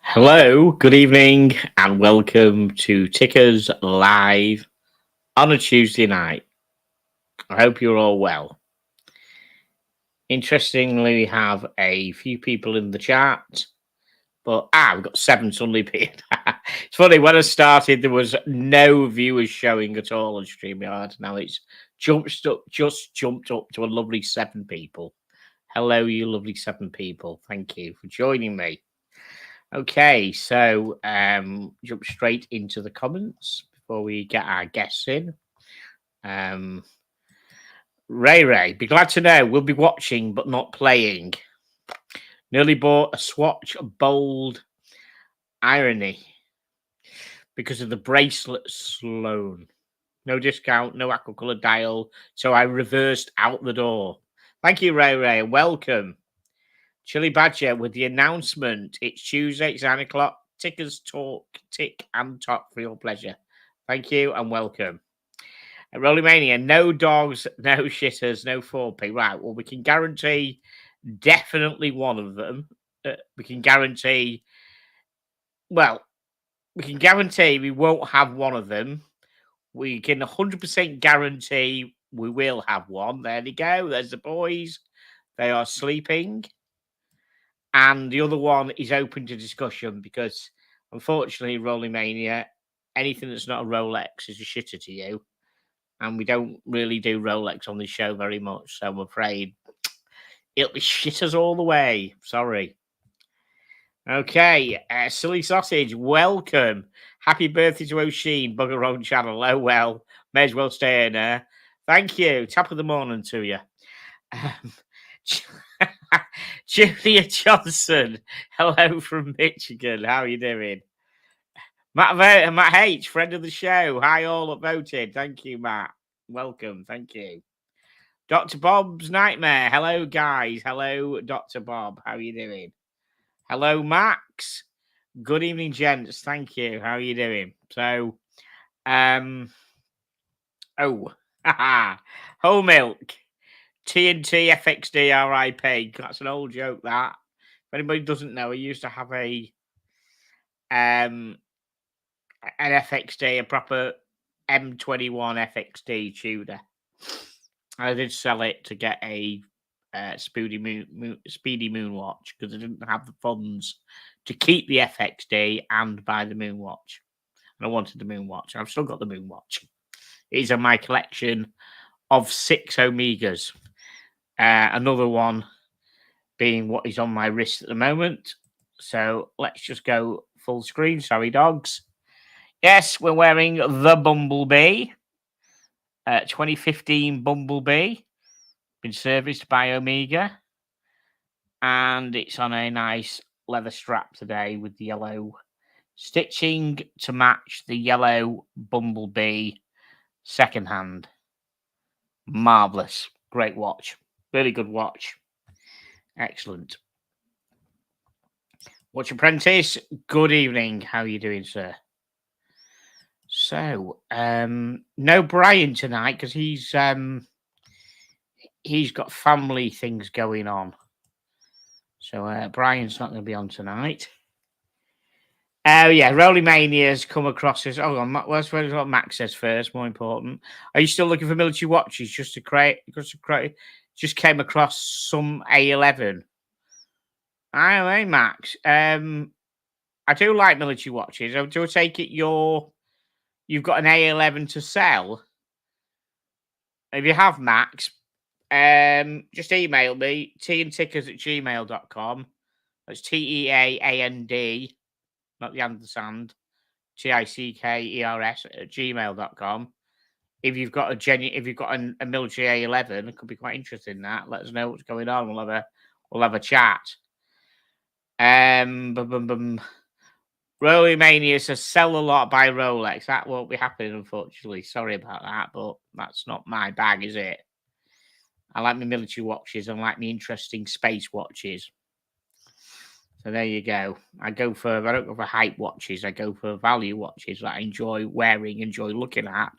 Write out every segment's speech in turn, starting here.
Hello, good evening, and welcome to Tickers Live on a Tuesday night. I hope you're all well. Interestingly, we have a few people in the chat, but we've got 7 suddenly appeared. It's funny, when I started, there was no viewers showing at all on StreamYard. Now it's just jumped up to a lovely 7 people. Hello, you lovely 7 people. Thank you for joining me. Okay, so jump straight into the comments before we get our guests in. Ray, be glad to know we'll be watching but not playing. Nearly bought a Swatch Bold Irony because of the bracelet Sloan. No discount, no aquacolor dial, so I reversed out the door. Thank you, Ray, welcome. Chili Badger with the announcement. It's Tuesday, it's 9 o'clock. Tickers talk, tick and talk for your pleasure. Thank you and welcome. Rolling Mania, no dogs, no shitters, no 4P. Right, well, we can guarantee definitely one of them. We can guarantee we won't have one of them. We can 100% guarantee we will have one. There they go. There's the boys. They are sleeping. And the other one is open to discussion because, unfortunately, Rolling Mania, anything that's not a Rolex is a shitter to you. And we don't really do Rolex on this show very much. So I'm afraid it'll be shitters all the way. Sorry. Okay. Silly Sausage, welcome. Happy birthday to O'Sheen. Bugger own channel. Oh, well. May as well stay in there. Thank you. Top of the morning to you. Julia Johnson, hello from Michigan. How are you doing? Matt H, friend of the show. Hi, all upvoted. Thank you, Matt. Welcome. Thank you. Dr. Bob's Nightmare. Hello, guys. Hello, Dr. Bob. How are you doing? Hello, Max. Good evening, gents. Thank you. How are you doing? So, whole milk. TNT FXD RIP. That's an old joke, that. If anybody doesn't know, I used to have an FXD, a proper M21 FXD Tudor. I did sell it to get a Speedy Moon watch because I didn't have the funds to keep the FXD and buy the Moon watch. And I wanted the Moon watch. I've still got the Moon watch. It's in my collection of 6 Omegas. Another one being what is on my wrist at the moment. So let's just go full screen. Sorry, dogs. Yes, we're wearing the Bumblebee. 2015 Bumblebee. Been serviced by Omega. And it's on a nice leather strap today with the yellow stitching to match the yellow Bumblebee secondhand. Marvellous. Great watch. Really good watch. Excellent. Watch Apprentice, good evening. How are you doing, sir? So, no Brian tonight because he's got family things going on. So Brian's not going to be on tonight. Oh yeah, Rolling Mania's come across as. Oh, what's what Max says first. More important. Are you still looking for military watches? Just came across some A11. Hey, Max. I do like military watches. Do I take it you've got an A11 to sell? If you have, Max, just email me, teandtickers@gmail.com. That's TEAAND, not the understand, TICKERS@gmail.com. If you've got a military A11, it could be quite interesting in that. Let us know what's going on. We'll have a chat. Rolling Mania says sell a lot by Rolex. That won't be happening, unfortunately. Sorry about that, but that's not my bag, is it? I like my military watches. I like my interesting space watches. So there you go. I don't go for hype watches. I go for value watches that I enjoy wearing, enjoy looking at.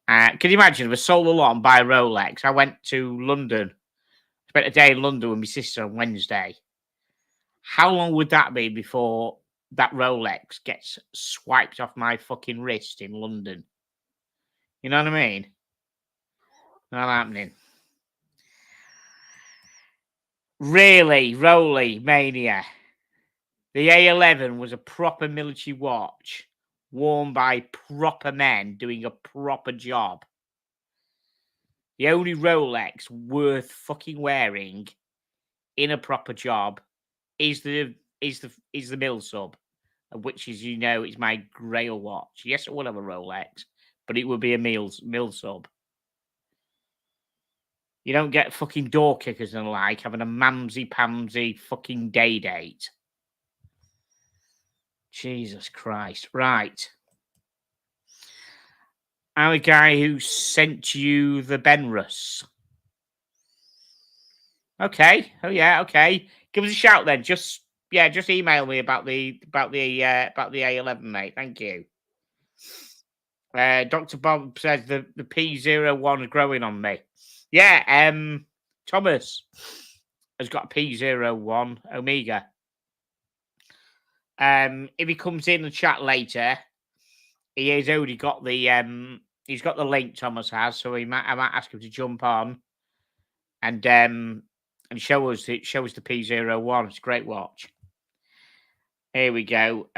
Can you imagine if I sold a lot and buy Rolex? I went to London, spent a day in London with my sister on Wednesday. How long would that be before that Rolex gets swiped off my fucking wrist in London. You know what I mean? Not happening. Really, Roly Mania. The A11 was a proper military watch worn by proper men doing a proper job. The only Rolex worth fucking wearing in a proper job is the Mill Sub, which is, you know, it's my Grail watch. Yes, it will have a Rolex, but it would be a Mill Sub. You don't get fucking door kickers and the like having a mamsy-pamsy fucking day date. Jesus Christ. Right. I'm a guy who sent you the Benrus. Okay. Oh yeah, okay. Give us a shout then. Just email me about the A11, mate. Thank you. Dr. Bob says the P01 is growing on me. Yeah, Thomas has got a P01 Omega. If he comes in the chat later, he has already got the he's got the link. Thomas has, so I might ask him to jump on and show us the P01. It's a great watch. Here we go.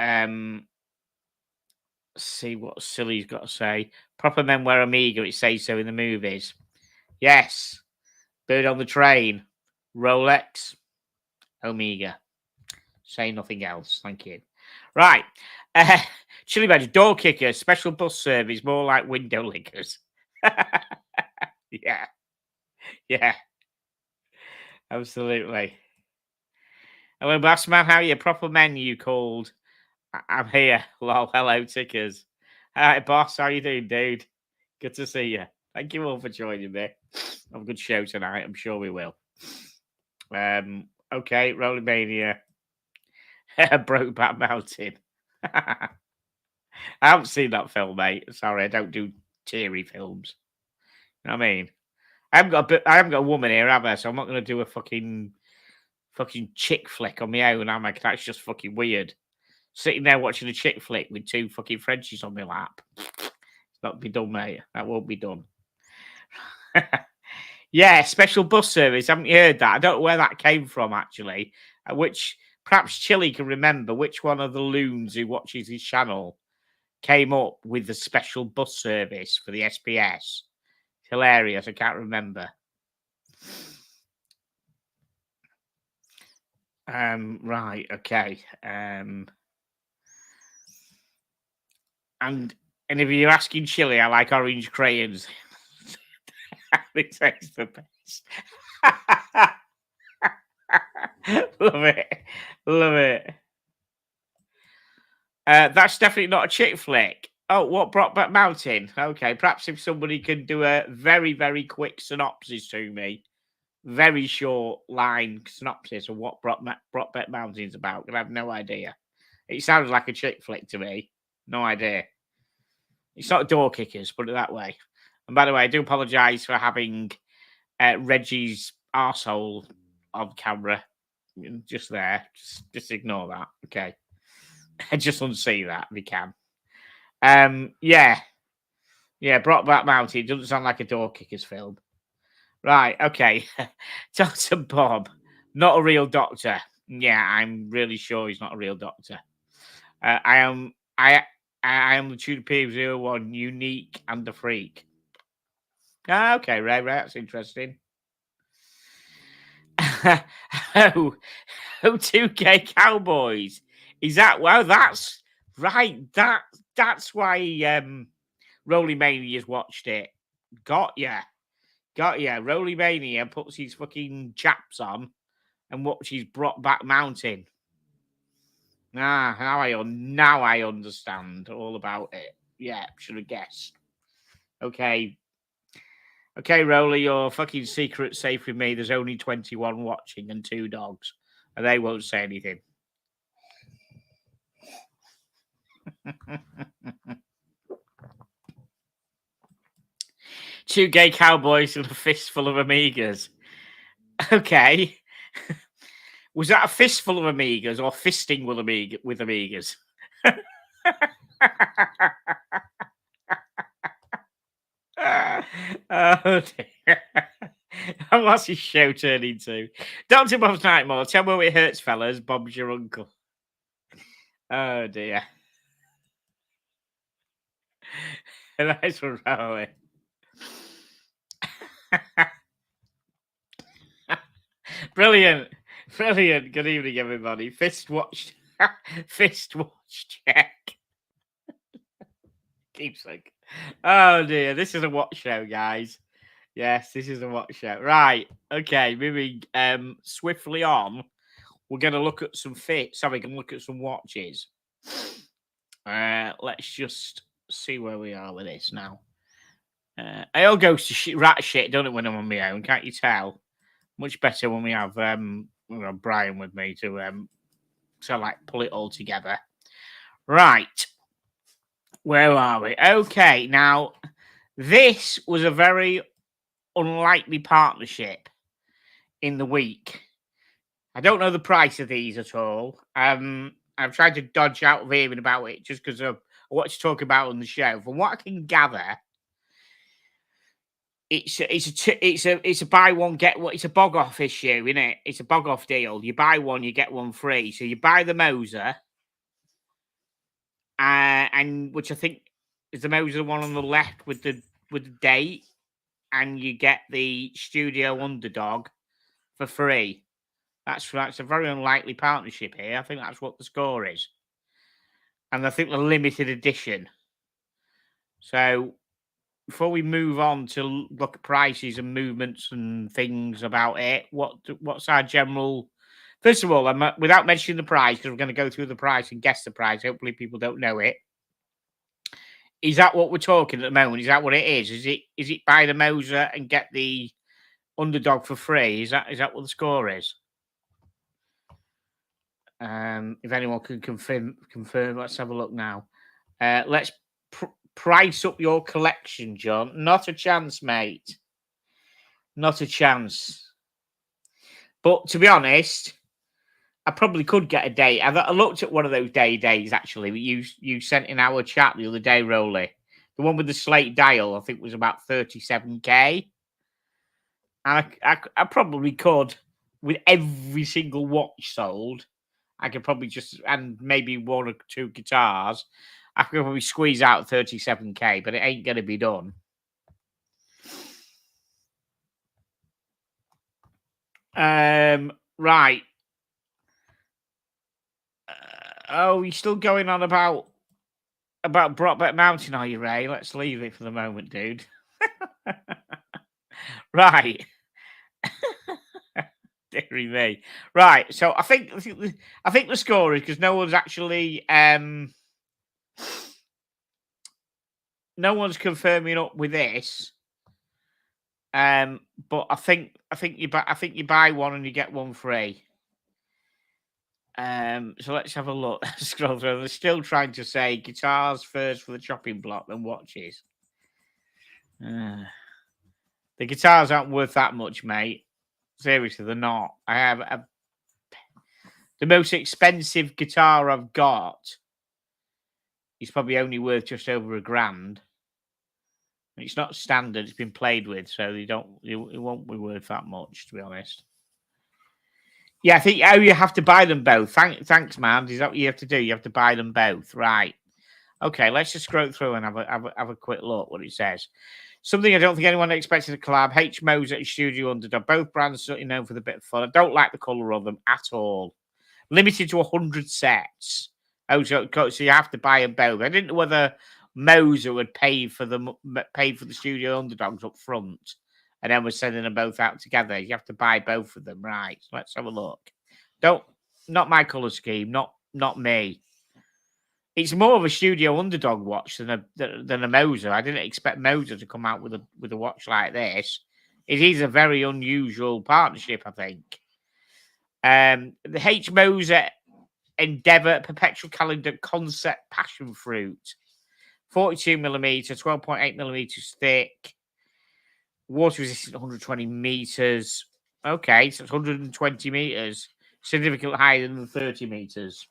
See what Silly's got to say. Proper men wear Omega. It says so in the movies. Yes. Bird on the Train. Rolex. Omega. Say nothing else. Thank you. Right. Chili Badger. Door kickers. Special bus service. More like window lickers. Yeah. Yeah. Absolutely. Hello, boss man. How are you? Proper menu called. I'm here. Lol. Hello, tickers. Hi, boss. How you doing, dude? Good to see you. Thank you all for joining me. Have a good show tonight. I'm sure we will. Okay, Rolling Mania. Brokeback Mountain. I haven't seen that film, mate. Sorry, I don't do teary films. You know what I mean? I haven't got a woman here, have I? So I'm not going to do a fucking chick flick on my own, am I? That's just fucking weird. Sitting there watching a chick flick with two fucking Frenchies on my lap. It's not be done, mate. That won't be done. Yeah, special bus service. Haven't you heard that? I don't know where that came from, actually. Which perhaps Chili can remember which one of the loons who watches his channel came up with the special bus service for the SPS. It's hilarious. I can't remember. Right. Okay. And if you're asking Chili, I like orange crayons. It tastes the best. Love it. Love it. That's definitely not a chick flick. Oh, what Brokeback Mountain? Okay, perhaps if somebody could do a very, very quick synopsis to me, very short line synopsis of what Brokeback Mountain's about, I have no idea. It sounds like a chick flick to me. No idea. It's not door kickers, put it that way. And by the way, I do apologise for having Reggie's arsehole on camera. Just there. Just ignore that. Okay. Just unsee that if you can. Yeah. Yeah, Brokeback Mountain. Doesn't sound like a door kickers film. Right, okay. Dr. Bob, not a real doctor. Yeah, I'm really sure he's not a real doctor. I am the Tudor P01, unique and a freak. Ah, okay, right, that's interesting. Oh, 2K Cowboys. Is that, well, that's right. That's why Rolly Mania's watched it. Got ya. Rolly Mania puts his fucking chaps on and watches Brokeback Mountain. Now I understand all about it. Yeah, should have guessed. Okay, Rolly, your fucking secret's safe with me. There's only 21 watching and 2 dogs, and they won't say anything. 2 gay cowboys and a fistful of Amigas. Okay. Was that a fistful of Amigas or fisting with Amigas? Oh dear. What's his show turned into? Dr. Bob's Nightmare. Tell me what it hurts, fellas. Bob's your uncle. Oh dear. Nice one, Rowie. Brilliant. Brilliant. Good evening, everybody. Fist watch. Fist watch check. Keepsake. Oh dear. This is a watch show, guys. Yes, this is a watch show. Right. Okay. Moving swiftly on. We're going to look at some Sorry, going to look at some watches. Let's just see where we are with this now. It all goes to rat shit, don't it, when I'm on my own? Can't you tell? Much better when we have Brian with me to like pull it all together. Right. Where are we? Okay, now this was a very unlikely partnership in the week. I don't know the price of these at all. I've tried to dodge out of hearing about it just because of what to talk about on the show. From what I can gather, it's a buy one get one. It's a bog off issue, isn't it? It's a bog off deal. You buy one, you get one free. So you buy the Moser, and which I think is the Moser one on the left with the date, and you get the Studio Underdog for free. That's a very unlikely partnership here. I think that's what the score is, and I think the limited edition. So before we move on to look at prices and movements and things about it, what's our general? First of all, without mentioning the price, because we're going to go through the price and guess the price. Hopefully, people don't know it. Is that what we're talking at the moment? Is that what it is? Is it buy the Moser and get the Underdog for free? Is that what the score is? If anyone can confirm, let's have a look now. Let's price up your collection, John. Not a chance, mate. Not a chance. But to be honest, I probably could get a date. I looked at one of those days actually. You sent in our chat the other day, Rolly. The one with the slate dial, I think, was about 37k. And I probably could, with every single watch sold, I could probably and maybe one or two guitars, I could probably squeeze out 37k, but it ain't going to be done. Right. You're still going on about Brockback Mountain, are you, Ray? Let's leave it for the moment, dude. Right. Deary me. Right. So I think the score is because no one's actually no one's confirming up with this. But I think you buy one and you get one free. So let's have a look. Scroll through. They're still trying to say guitars first for the chopping block, then watches. The guitars aren't worth that much, mate. Seriously, they're not. I have the most expensive guitar I've got. Is probably only worth just over $1,000. It's not standard. It's been played with, so it won't be worth that much, to be honest. Yeah, I think you have to buy them both. Thanks, man. Is that what you have to do? You have to buy them both, right? Okay, let's just scroll through and have a quick look what it says. Something I don't think anyone expected a collab. H. Moser and Studio Underdog. Both brands certainly known for the bit of fun. I don't like the colour of them at all. Limited to 100 sets. Oh, so you have to buy them both. I didn't know whether Moser would pay for the Studio Underdogs up front, and then we're sending them both out together. You have to buy both of them, right? So let's have a look. Not my colour scheme. Not me. It's more of a Studio Underdog watch than a Moser. I didn't expect Moser to come out with a watch like this. It is a very unusual partnership, I think. The H. Moser Endeavour Perpetual Calendar Concept Passion Fruit, 42mm, 12.8mm thick, water resistant, 120 meters. Okay, so it's 120 meters. significantly higher than the 30 meters.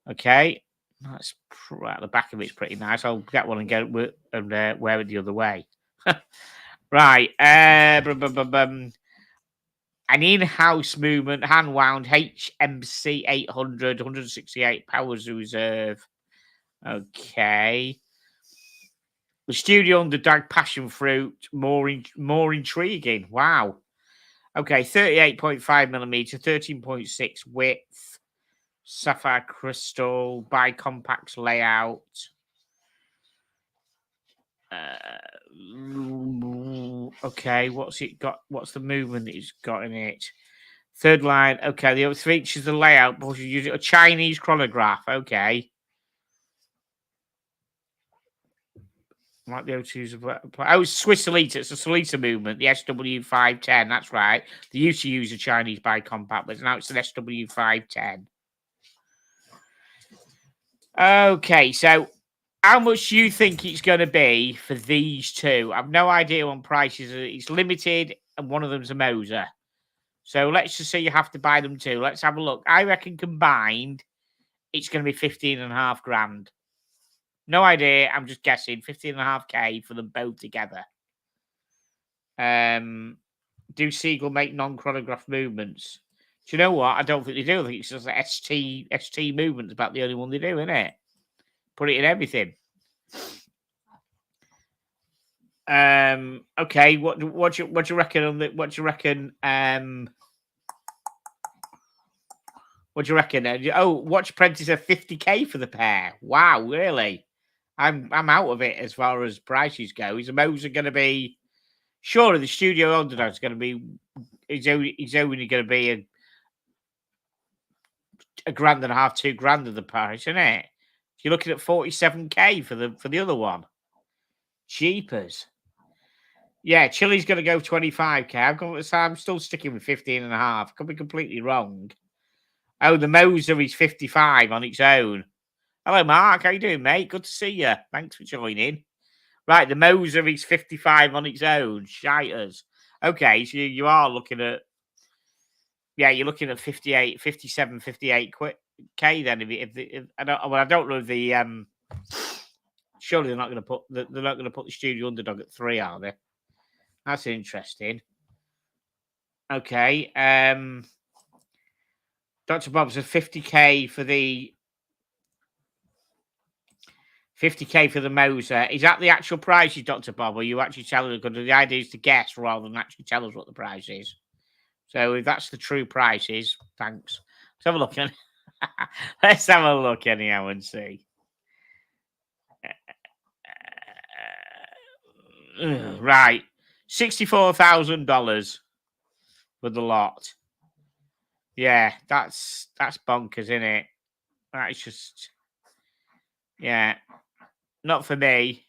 Okay, that's right. The back of it's pretty nice. I'll get one and go and wear it the other way. Right. An in-house movement, hand wound HMC 800, 168 powers reserve. Okay. The studio underdog passion fruit, more intriguing. Wow. Okay, 38.5 millimeter, 13.6 width, sapphire crystal, bicompax layout. Okay, what's it got? What's the movement that it's got in it? Third line. Okay, the other features the layout, but you use a Chinese chronograph. Okay. Like the O2s. Oh, Swiss Solita. It's a Solita movement, the SW510. That's right. They used to use a Chinese bicompact, but now it's an SW510. Okay, so how much do you think it's going to be for these two? I've no idea on prices. It's limited, and one of them's a Moser. So let's just say you have to buy them two. Let's have a look. I reckon combined, it's going to be 15.5 grand. No idea. I'm just guessing 15.5K for them both together. Do Siegel make non-chronograph movements? Do you know what? I don't think they do. I think it's just the ST movement. About the only one they do, isn't it? Put it in everything. Okay. What do you reckon on the? What do you reckon? What do you reckon? Oh, Watch Apprentice at 50K for the pair. Wow, really? I'm out of it as far as prices go. Is the Moser going to be? Surely the studio underdog is going to be. He's only going to be a grand and a half, 2 grand of the price, isn't it? You're looking at 47K for the other one. Cheapers. Yeah, Chili's going to go 25K. I'm still sticking with 15.5. Could be completely wrong. Oh, the Moser is 55 on its own. Hello, Mark. How you doing, mate? Good to see you. Thanks for joining. Right, the Moser is 55 on its own. Shiters. Okay, so you are looking at... Yeah, you're looking at 58, 57, 58 K then. If I don't know if the... surely they're not going to put the studio underdog at 3, are they? That's interesting. Okay. Dr. Bob's a 50K for the 50K for the Moser. Is that the actual price, Dr. Bob? Or you actually telling us? Because the idea is to guess rather than actually tell us what the price is. So if that's the true prices, thanks. Let's have a look. Let's have a look anyhow and see. Right, $64,000 for the lot. Yeah, that's bonkers, isn't it? That's just, yeah, not for me.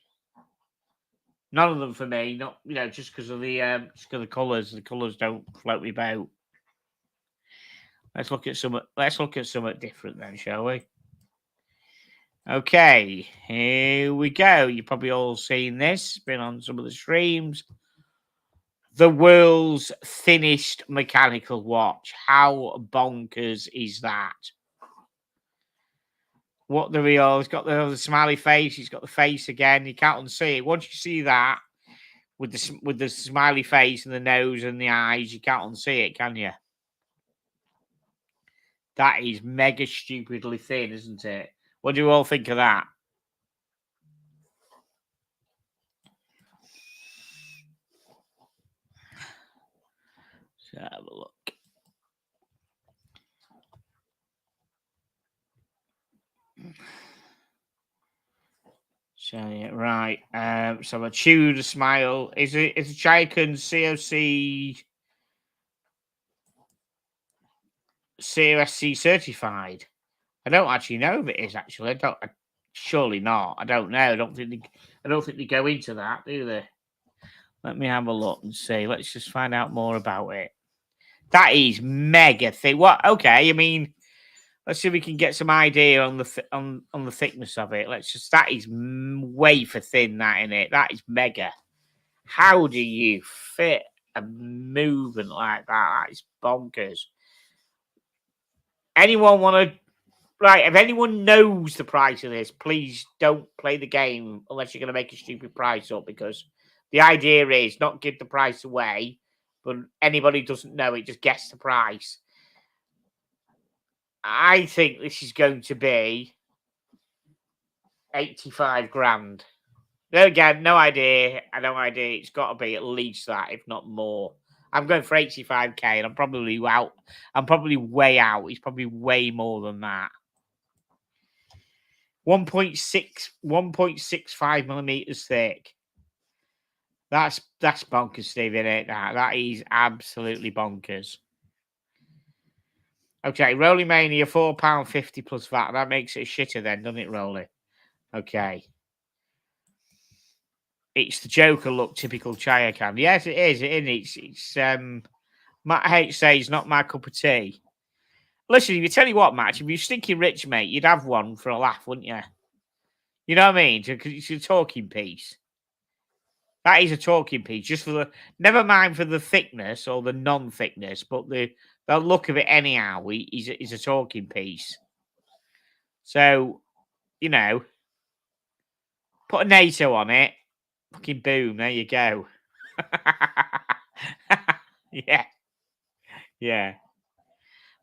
None of them for me. Not just because of the colours. The colours don't float me boat. Let's look at something different then, shall we? Okay, here we go. You've probably all seen this. Been on some of the streams. The world's thinnest mechanical watch. How bonkers is that? What the real? It's got the smiley face. He's got the face again. You can't unsee it. Once you see that with the smiley face and the nose and the eyes, you can't unsee it, can you? That is mega stupidly thin, isn't it? What do you all think of that? Let's have a look. So yeah, right. So a Tudor smile. Is a Chaikin COSC certified? I don't actually know if it is. Actually, surely not. I don't know. I don't think they go into that, do they? Let me have a look and see. Let's just find out more about it. That is mega thin. What? Okay. I mean, let's see if we can get some idea on the thickness of it. That is way for thin, that in it. That is mega. How do you fit a movement like that? That is bonkers. Anyone want to... Right, if anyone knows the price of this, please don't play the game unless you're going to make a stupid price up, because the idea is not give the price away, but anybody doesn't know it, just guess the price. I think this is going to be 85 grand. There again, no idea. I no idea. It's got to be at least that, if not more. I'm going for 85k, and I'm probably out. I'm probably way out. It's probably way more than that. 1.65 millimeters thick. That's bonkers, Steve, isn't it? That is absolutely bonkers. Okay, Rolly Mania, £4.50 plus VAT. That makes it a shitter then, doesn't it, Rolly? Okay. It's the Joker look, typical Chaya can. Yes, it is, isn't it? It's Matt H says, not my cup of tea. Listen, if you tell you what, Matt, if you're stinking rich, mate, you'd have one for a laugh, wouldn't you? You know what I mean? Because it's a talking piece. That is a talking piece. Just for the... Never mind for the thickness or the non-thickness, but the look of it anyhow is a talking piece. So, you know, put a NATO on it. Fucking boom, there you go. Yeah. Yeah.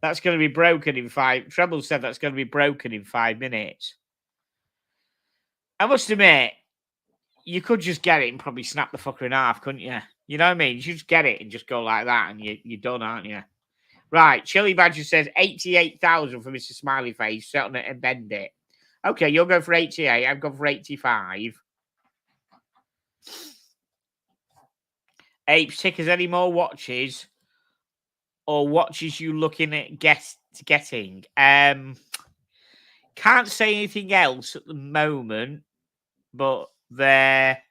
That's going to be broken in 5... Treble said that's going to be broken in 5 minutes. I must admit, you could just get it and probably snap the fucker in half, couldn't you? You know what I mean? You just get it and just go like that and you're done, aren't you? Right, Chili Badger says 88,000 for Mr. Smiley Face. Set on it and bend it. Okay, you'll go for 88. I've gone for 85. Apes, Tickers, any more watches or watches you looking at getting? Can't say anything else at the moment, but there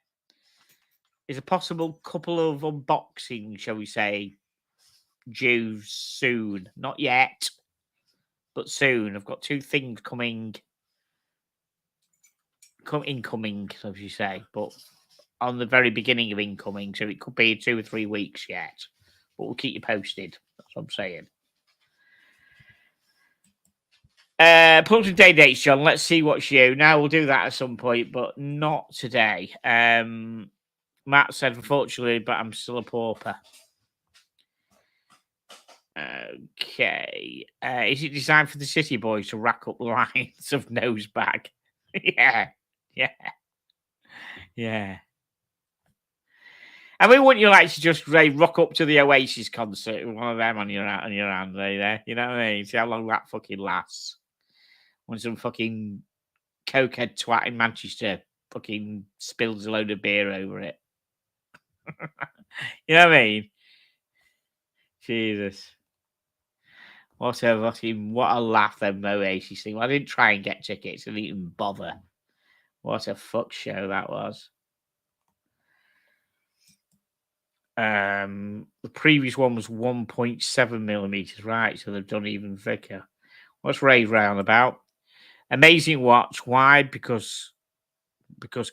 is a possible couple of unboxings, shall we say, due soon. Not yet, but soon. I've got 2 things incoming, as you say, but on the very beginning of incoming, so it could be 2 or 3 weeks yet. But we'll keep you posted. That's what I'm saying. Put up to day dates, John. Let's see what's you. Now we'll do that at some point, but not today. Matt said, unfortunately, but I'm still a pauper. Okay. Is it designed for the city boys to rack up lines of nose bag? Yeah. I mean, wouldn't you like to just rock up to the Oasis concert with one of them on your hand there? You know what I mean? See how long that fucking lasts. When some fucking cokehead twat in Manchester fucking spills a load of beer over it. You know what I mean? Jesus. What a laugh them Oasis thing. Well, I didn't try and get tickets. I didn't even bother. What a fuck show that was. The previous one was 1.7 millimeters, right? So they've done even thicker. What's Rave round about? Amazing watch. Why? Because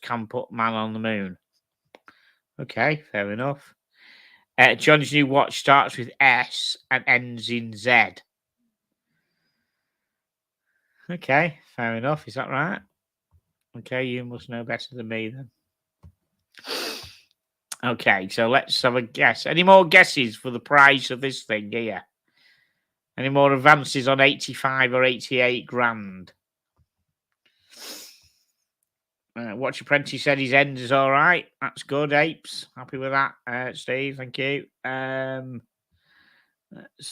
can put man on the moon. Okay, fair enough. John's new watch starts with S and ends in Z. Okay, fair enough. Is that right? Okay, you must know better than me then. Okay, so let's have a guess. Any more guesses for the price of this thing here? Any more advances on 85 or 88 grand? Watch Apprentice said his end is all right. That's good, Apes. Happy with that, Steve. Thank you. Let's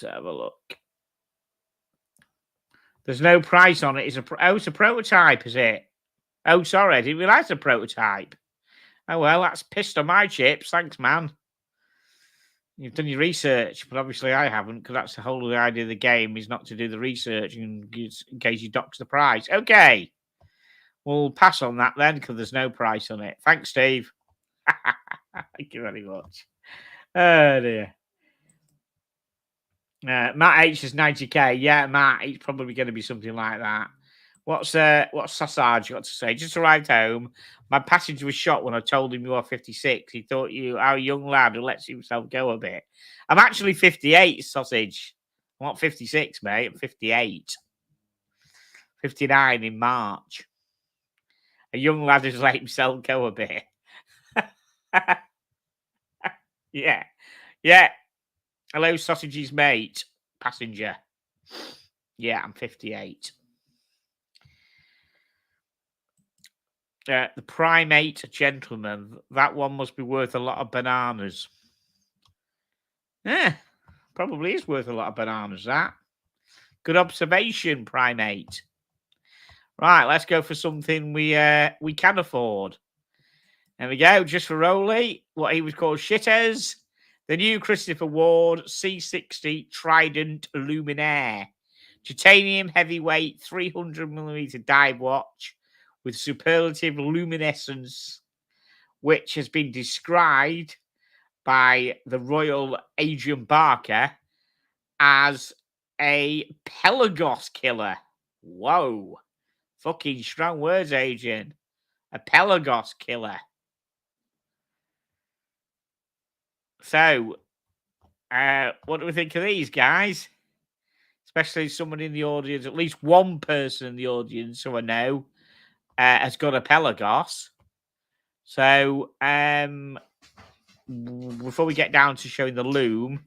have a look. There's no price on it. It's a prototype, is it? Oh, sorry, I didn't realise a prototype. Oh, well, that's pissed on my chips. Thanks, man. You've done your research, but obviously I haven't, because that's the whole idea of the game, is not to do the research in case you dox the price. Okay. We'll pass on that then, because there's no price on it. Thanks, Steve. Thank you very much. Oh, dear. Matt H is 90k. Yeah, Matt, it's probably going to be something like that. What's Sassage got to say? Just arrived home. My passenger was shot when I told him you are 56. He thought you are a young lad who lets himself go a bit. I'm actually 58, Sausage. I'm not 56, mate. I'm 58. 59 in March. A young lad who's let himself go a bit. Yeah. Yeah. Hello, sausages, mate. Passenger. Yeah, I'm 58. The primate gentleman. That one must be worth a lot of bananas. Yeah, probably is worth a lot of bananas, that. Good observation, primate. Right, let's go for something we can afford. There we go, just for Rowley, what he would call shitters. The new Christopher Ward C60 Trident Luminaire. Titanium heavyweight 300mm dive watch with superlative luminescence, which has been described by the Royal Adrian Barker as a Pelagos killer. Whoa. Fucking strong words, Adrian. A Pelagos killer. So, what do we think of these guys? Especially someone in the audience, at least one person in the audience who I know has got a Pelagos. So, before we get down to showing the loom,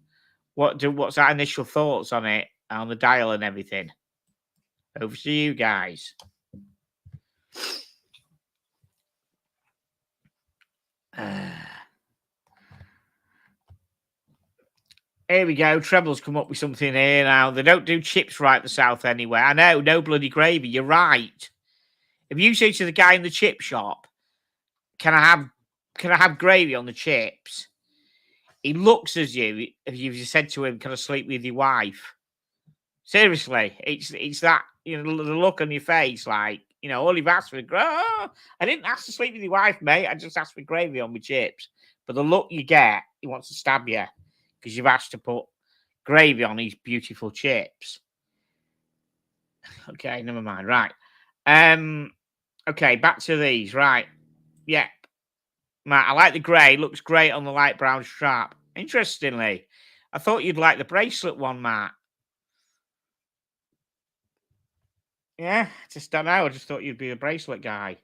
what's our initial thoughts on it, on the dial and everything? Over to you guys. Here we go. Treble's come up with something here now. They don't do chips right the South anyway. I know, no bloody gravy. You're right. If you say to the guy in the chip shop, can I have gravy on the chips? He looks at you if you've said to him, can I sleep with your wife? Seriously, it's that, you know, the look on your face, like, you know, all you've asked for. Oh, I didn't ask to sleep with your wife, mate. I just asked for gravy on my chips. But the look you get, he wants to stab you because you've asked to put gravy on these beautiful chips. Okay, never mind. Right. Okay, back to these. Right. Yeah. Matt, I like the grey. Looks great on the light brown strap. Interestingly, I thought you'd like the bracelet one, Matt. Yeah, just don't know. I just thought you'd be a bracelet guy.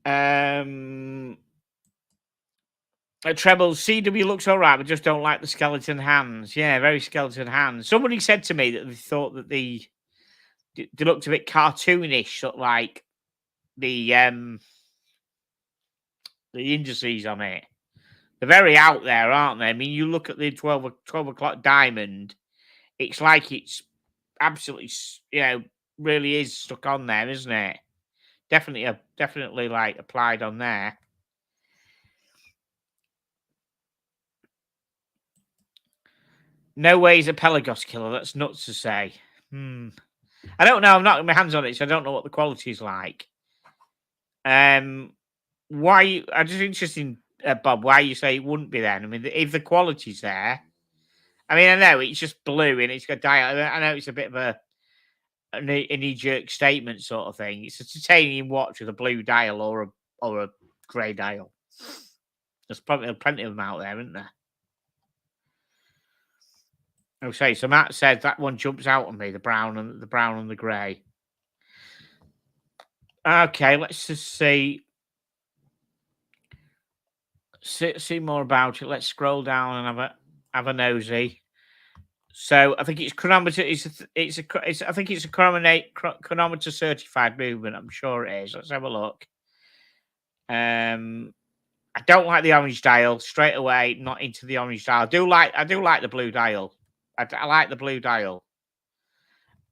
Treble, CW looks all right, but just don't like the skeleton hands. Yeah, very skeleton hands. Somebody said to me that they thought that they looked a bit cartoonish, sort of like the indices on it. They're very out there, aren't they? I mean, you look at the 12 o'clock diamond, it's like it's absolutely, you know, really is stuck on there, isn't it? Definitely like applied on there. No way he's a Pelagos killer. That's nuts to say. I don't know. I'm not got my hands on it, so I don't know what the quality is like. Why? I'm just interested, Bob, why you say it wouldn't be then. I mean, if the quality's there, I mean, I know it's just blue and it's got dial. I know it's a bit of a knee-jerk statement sort of thing. It's a titanium watch with a blue dial or a grey dial. There's probably plenty of them out there, isn't there? Okay, so Matt said that one jumps out on me, the brown and the grey. Okay, let's just see more about it. Let's scroll down and have a nosy. So I think it's chronometer. I think it's a chronometer certified movement. I'm sure it is. Let's have a look. I don't like the orange dial straight away. Not into the orange dial. I do like the blue dial. I like the blue dial,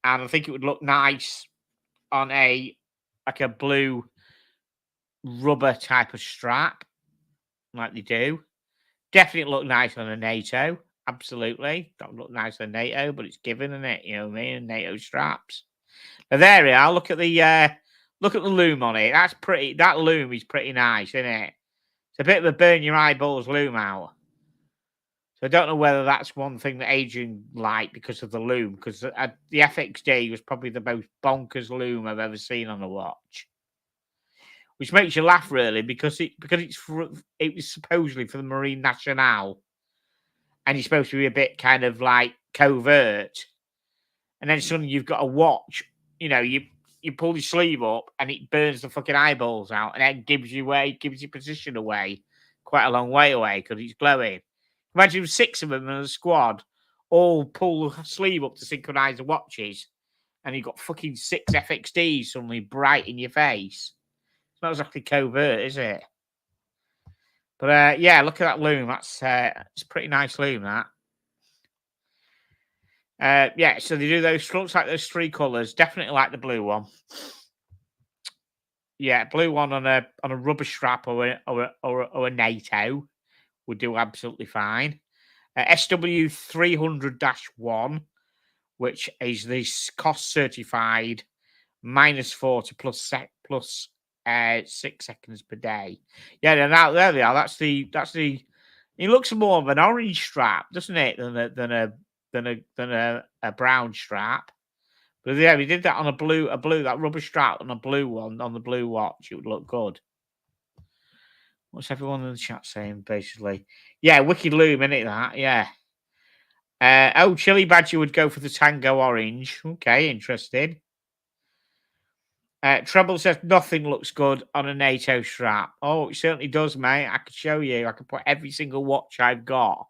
and I think it would look nice on a blue rubber type of strap, like they do. Definitely look nice on a NATO. Absolutely, don't look nice on NATO, but it's given, isn't it? You know what I mean? NATO straps. Now there we are. Look at the loom on it. That's pretty. That loom is pretty nice, isn't it? It's a bit of a burn your eyeballs loom out. So I don't know whether that's one thing that Adrian liked because of the loom, because the FXD was probably the most bonkers loom I've ever seen on a watch, which makes you laugh really because it was supposedly for the Marine Nationale, and you're supposed to be a bit kind of like covert, and then suddenly you've got a watch. You pull your sleeve up and it burns the fucking eyeballs out, and then gives your position away quite a long way away because it's glowing. Imagine 6 of them in a squad all pull the sleeve up to synchronize the watches, and you've got fucking 6 FXDs suddenly bright in your face. It's not exactly covert, is it? But yeah, look at that loom. That's it's a pretty nice loom, that. Yeah, so they do those. Looks like those 3 colours. Definitely like the blue one. Yeah, blue one on a rubber strap or a NATO would do absolutely fine. SW 300-1, which is this cost certified -40 plus 6 seconds per day. Yeah, now there they are. That's the. It looks more of an orange strap, doesn't it, than a brown strap. But yeah, we did that on a blue that rubber strap on a blue one on the blue watch. It would look good. What's everyone in the chat saying? Basically, yeah, wicked loom, isn't it? That, yeah. Chili Badger would go for the Tango Orange. Okay, interesting. Treble says nothing looks good on a NATO strap. Oh, it certainly does, mate. I could show you. I could put every single watch I've got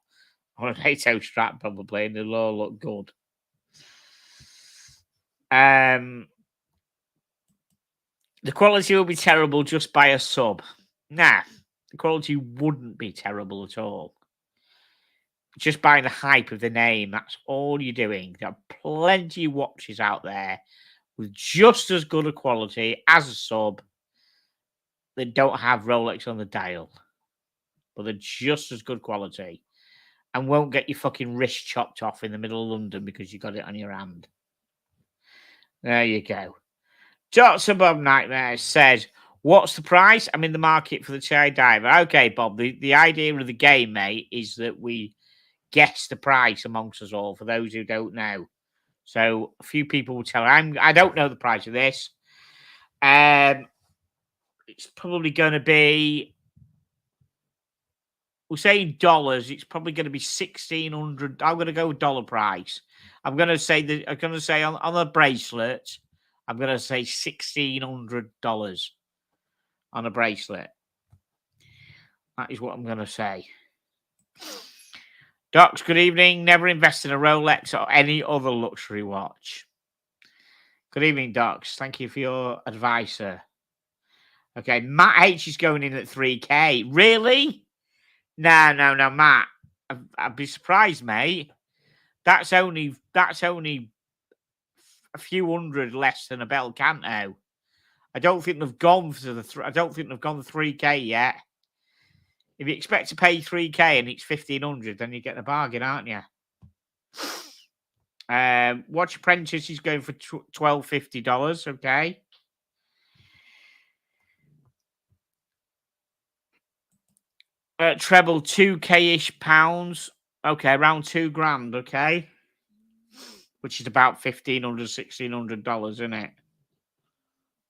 on a NATO strap, probably, and it'll all look good. The quality will be terrible just by a sub. Nah, the quality wouldn't be terrible at all. Just by the hype of the name, that's all you're doing. There are plenty of watches out there with just as good a quality as a sub that don't have Rolex on the dial, but they're just as good quality and won't get your fucking wrist chopped off in the middle of London because you got it on your hand. There you go. Dr. Bob Nightmare said, what's the price? I'm in the market for the Chai Diver. Okay, Bob, the idea of the game, mate, is that we guess the price amongst us all for those who don't know. So a few people will tell I don't know the price of this. It's probably going to be, we'll say in dollars, it's probably going to be $1,600. I'm going to go with dollar price. I'm going to say on the bracelet, I'm going to say $1,600 on a bracelet. That is what I'm going to say. Docs, good evening. Never invest in a Rolex or any other luxury watch. Good evening, Docs. Thank you for your advice, sir. Okay, Matt H is going in at 3K. Really? No, Matt. I'd be surprised, mate. That's only a few hundred less than a Bel Canto. I don't think they've gone to the. I don't think they've gone the 3K yet. If you expect to pay 3K and it's 1,500, then you're getting a bargain, aren't you? Watch Apprentice is going for $1,250. Okay. Treble 2K-ish pounds. Okay, around $2,000. Okay, which is about $1,500, $1,600, isn't it?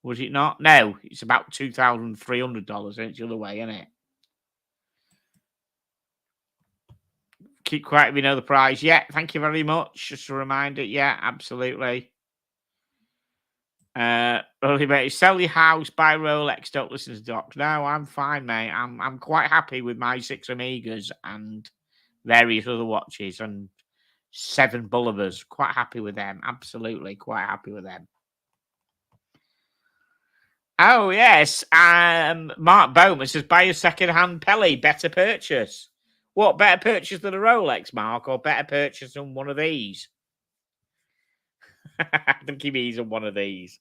Was it not? No, it's about $2,300. It's the other way, isn't it? Keep quiet if you know the price. Yeah, thank you very much. Just a reminder. Yeah, absolutely. Mate, sell your house, buy Rolex, don't listen to Doc. No, I'm fine, mate. I'm quite happy with my 6 Omegas and various other watches and 7 Bullivers. Quite happy with them. Absolutely, quite happy with them. Oh yes, Mark Bowman says buy a second-hand Pele. Better purchase. What, better purchase than a Rolex, Mark, or better purchase than one of these? I think he means on one of these.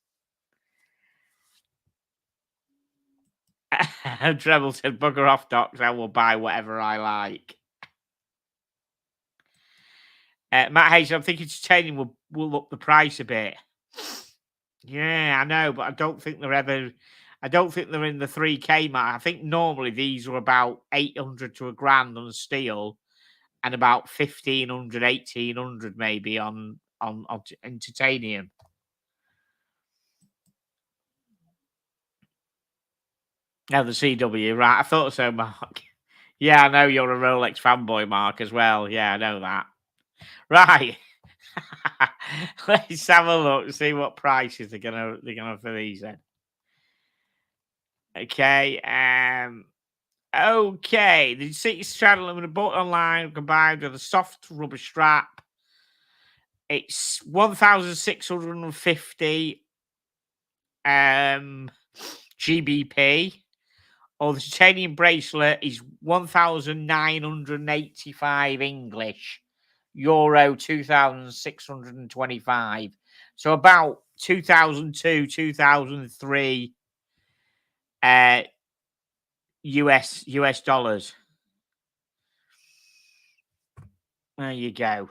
Treble said, bugger off, Docs. I will buy whatever I like. Matt Hayes, I'm thinking titanium will up the price a bit. Yeah, I know, but I don't think they're in the 3K mark. I think normally these are about 800 to $1,000 on steel and about 1,500, 1,800 maybe on titanium. Now the CW, right? I thought so, Mark. Yeah, I know you're a Rolex fanboy, Mark, as well. Yeah, I know that. Right. Let's have a look and see what prices they're gonna for these then. Okay. Okay. The City Straddle I'm gonna bought online combined with a soft rubber strap. It's 1,650 GBP. Or the titanium bracelet is 1,985 English. Euro 2,625. So about 2002, 2003 US dollars. There you go.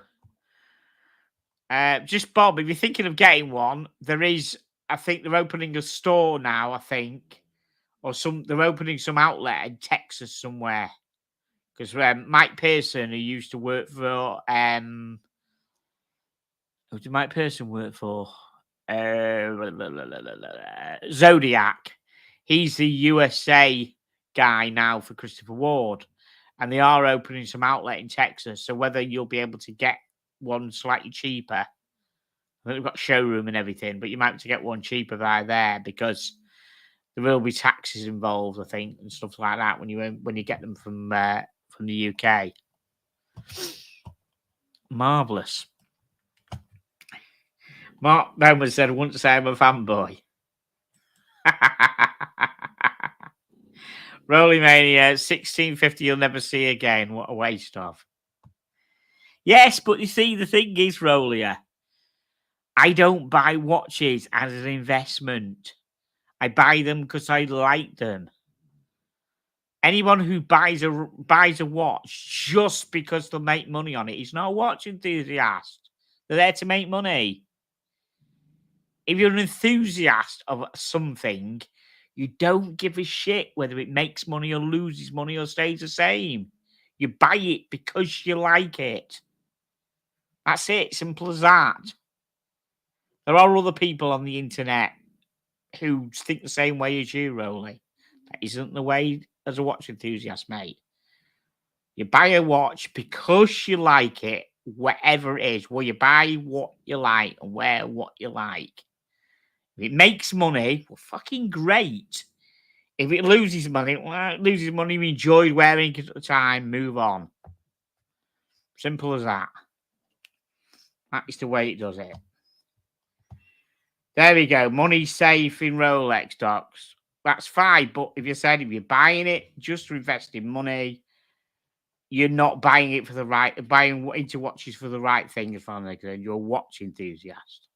Just Bob, if you're thinking of getting one, I think they're opening a store now, I think. Or they're opening some outlet in Texas somewhere. Because Mike Pearson, who used to work for who did Mike Pearson work for? Zodiac. He's the USA guy now for Christopher Ward. And they are opening some outlet in Texas. So whether you'll be able to get one slightly cheaper. They've got showroom and everything, but you might have to get one cheaper via there because there will be taxes involved, I think, and stuff like that when you get them from the UK. Marvelous. Mark Bowman said, "I wouldn't say I'm a fanboy." Rolling Mania 1650 you'll never see again. What a waste of. Yes, but you see, the thing is, Rolia, I don't buy watches as an investment. I buy them because I like them. Anyone who buys a watch just because they'll make money on it is not a watch enthusiast. They're there to make money. If you're an enthusiast of something, you don't give a shit whether it makes money or loses money or stays the same. You buy it because you like it. That's it. Simple as that. There are other people on the internet who think the same way as you, Rolly. That isn't the way as a watch enthusiast, mate. You buy a watch because you like it, whatever it is. Well, you buy what you like and wear what you like. If it makes money, well, fucking great. If it loses money, well, it loses money. We enjoyed wearing it at the time. Move on. Simple as that. That is the way it does it. There we go. Money safe in Rolex stocks. That's fine. But if you're buying it just to invest in money, you're not buying it for the right, buying into watches for the right thing, as far as I'm concerned. You're a watch enthusiast.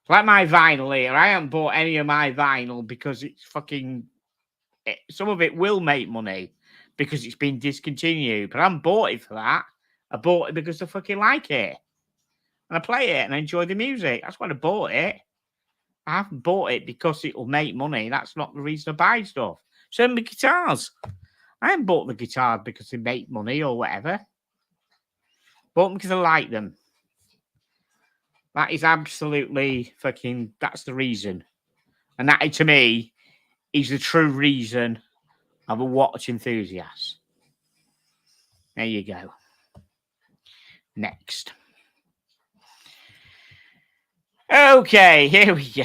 Like my vinyl here, I haven't bought any of my vinyl because it's fucking. Some of it will make money because it's been discontinued, but I haven't bought it for that. I bought it because I fucking like it. And I play it and I enjoy the music. That's why I bought it. I haven't bought it because it will make money. That's not the reason I buy stuff. Same with guitars. I haven't bought the guitars because they make money or whatever. Bought them because I like them. That is absolutely fucking, that's the reason. And that, to me, is the true reason of a watch enthusiast. There you go. Next. Okay, here we go.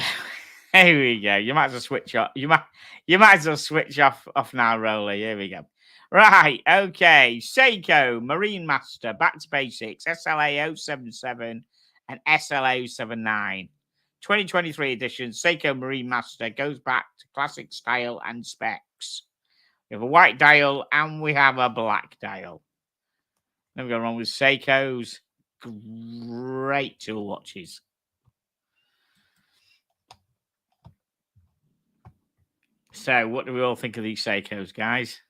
Here we go. You might as well switch off. You might as well switch off now, Rolly. Here we go. Right. Okay. Seiko Marine Master, back to basics. SLA 077 and SLA 079. 2023 edition. Seiko Marine Master goes back to classic style and specs. We have a white dial and we have a black dial. Never go wrong with Seiko's. Great tool watches. So, what do we all think of these Seikos, guys?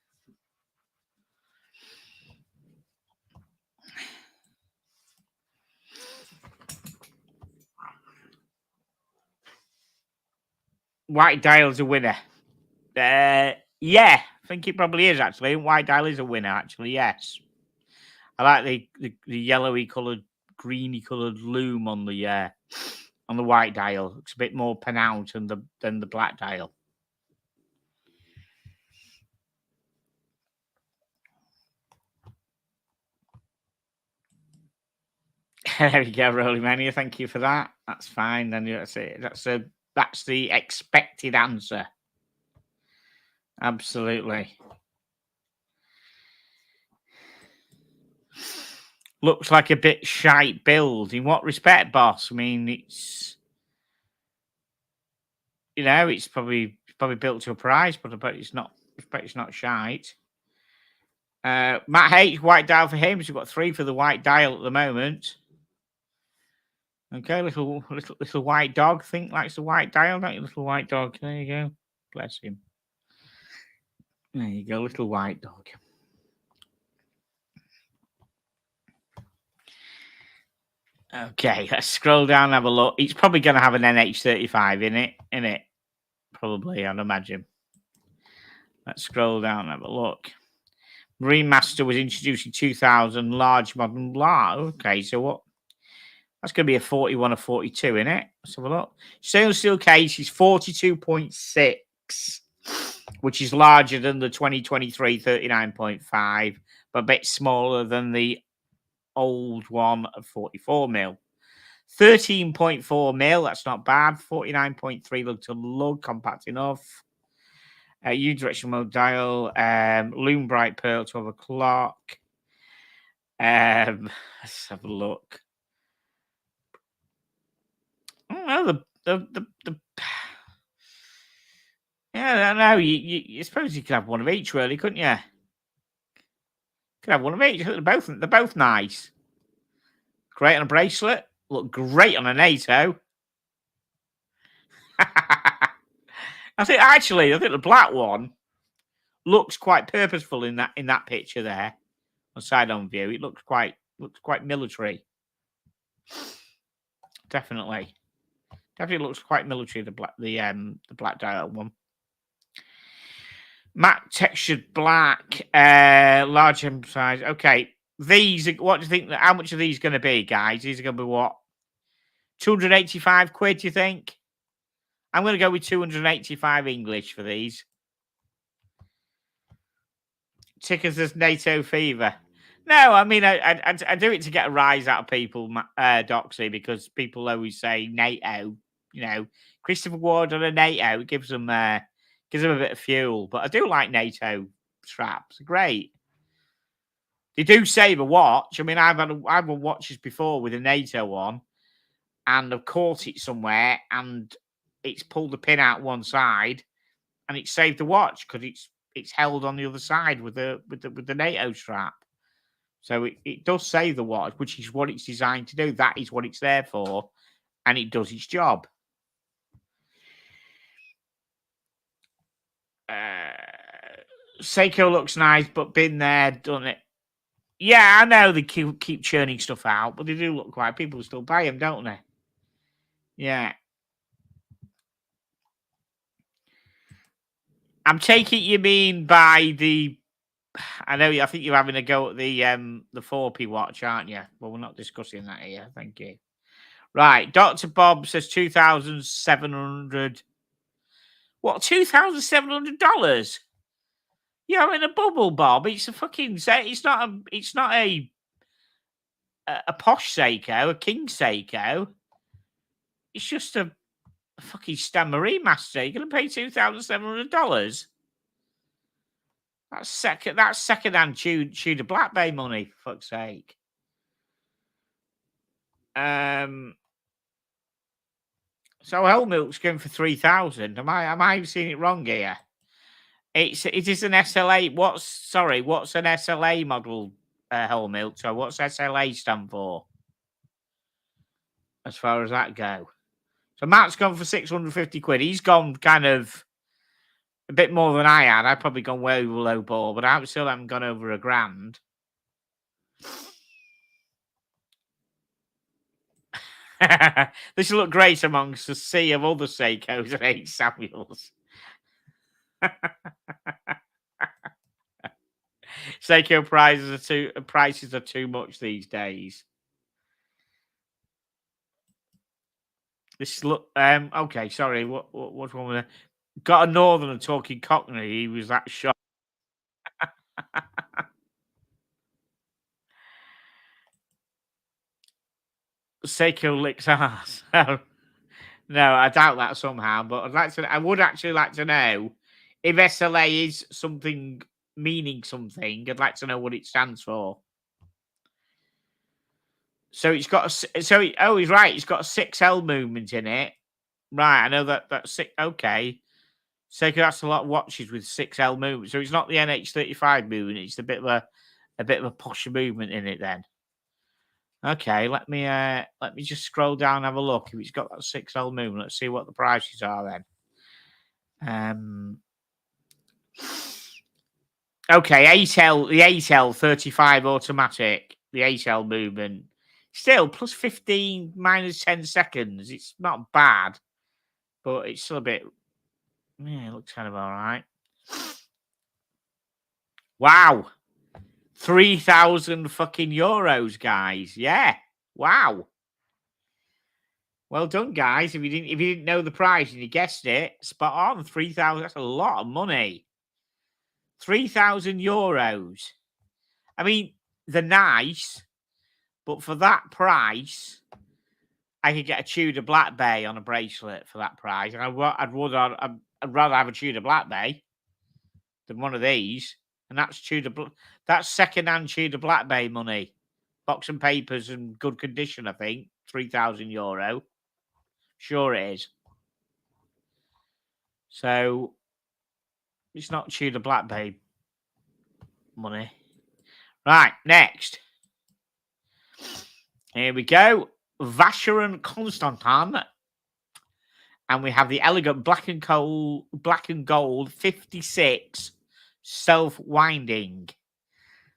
White dial's a winner. Yeah, I think it probably is, actually. White dial is a winner, actually, yes. I like the yellowy coloured, greeny coloured loom on the white dial. Looks a bit more pronounced than the black dial. There you go, Rolling Mania. Thank you for that. That's fine. Then that's it. That's the expected answer. Absolutely. Looks like a bit shite build. In what respect, boss? I mean, it's it's probably built to a price, but I bet it's not. I bet it's not shite. Matt H, white dial for him. So we've got 3 for the white dial at the moment. Okay, little white dog. Think likes the white dial, don't you, little white dog? There you go. Bless him. There you go, little white dog. Okay, let's scroll down and have a look. It's probably going to have an NH35 in it. Probably, I'd imagine. Let's scroll down and have a look. Marine Master was introduced in 2000, large modern blah. Okay, so what? That's going to be a 41 or 42 in it. Let's have a look. Stainless steel case is 42.6, which is larger than the 2023 39.5, but a bit smaller than the old one of 44 mil. 13.4 mil, that's not bad. 49.3 lug to lug, compact enough. Unidirectional mode dial, Loom Bright Pearl, 12 o'clock. Let's have a look. Oh, the yeah, I don't know. You suppose you could have one of each, really, couldn't you? Could have one of each. They're both nice. Great on a bracelet. Look great on a NATO. I think the black one looks quite purposeful in that picture there on side on view. It looks quite military. Definitely looks quite military. The black dial one. Matte textured black, large size. Okay, these. What do you think? How much are these going to be, guys? These are going to be what? 285 quid. Do you think? I'm going to go with 285 English for these. Tickers as NATO fever. No, I mean I do it to get a rise out of people, Doxy, because people always say NATO. Christopher Ward on a NATO. It gives them a bit of fuel. But I do like NATO straps. They're great. They do save a watch. I mean, I've had watches before with a NATO on, and I've caught it somewhere, and it's pulled the pin out one side, and it saved the watch because it's held on the other side with the NATO strap. So it does save the watch, which is what it's designed to do. That is what it's there for, and it does its job. Seiko looks nice, but been there, done it. Yeah, I know they keep churning stuff out, but they do look quite. People still buy them, don't they? Yeah. I'm taking you mean by the. I know. I think you're having a go at the 4P watch, aren't you? Well, we're not discussing that here. Thank you. Right, Dr. Bob says $2,700. What, $2,700? You're in a bubble, Bob. It's a fucking. It's not a posh Seiko, a king Seiko. It's just a fucking Stan Marine Master. You're gonna pay $2,700. That's second-hand Tudor Black Bay money, for fuck's sake. So Helmut's going for 3,000. Am I seeing it wrong here? It is an SLA. What's an SLA model, Helmut? So what's SLA stand for? As far as that go. So Matt's gone for 650 quid. He's gone kind of a bit more than I had. I'd probably gone way low ball, but I still haven't gone over $1,000. This will look great amongst a sea of other Seikos and 8 Samuels. Seiko prices are too much these days. This look okay. Sorry, what's wrong with that? Got a northerner talking Cockney. He was that shocked. Seiko licks ass. No, I doubt that somehow. But I would actually like to know if SLA is something meaning something. I'd like to know what it stands for. So it's got he's right. It's got a 6L movement in it. Right, I know that's six. Okay, so that's a lot of watches with 6L movement. So it's not the NH35 movement. It's a bit of a posh movement in it then. Okay, let me just scroll down and have a look. If it's got that 6L movement, let's see what the prices are then. Okay, 8L, the 8L 35 automatic, the 8L movement. Still plus 15 minus 10 seconds. It's not bad, but it's still a bit. Yeah, it looks kind of all right. Wow. 3,000 fucking euros, guys. Yeah. Wow. Well done, guys. If you didn't know the price and you guessed it, spot on. 3,000. That's a lot of money. 3,000 euros. I mean, they're nice, but for that price, I could get a Tudor Black Bay on a bracelet for that price. And I'd rather have a Tudor Black Bay than one of these. And that's second-hand Tudor Black Bay money. Box and papers and good condition, I think. 3,000 euro. Sure it is. So it's not Tudor Black Bay money. Right, next. Here we go. Vacheron Constantin. And we have the elegant black and gold 56 self-winding.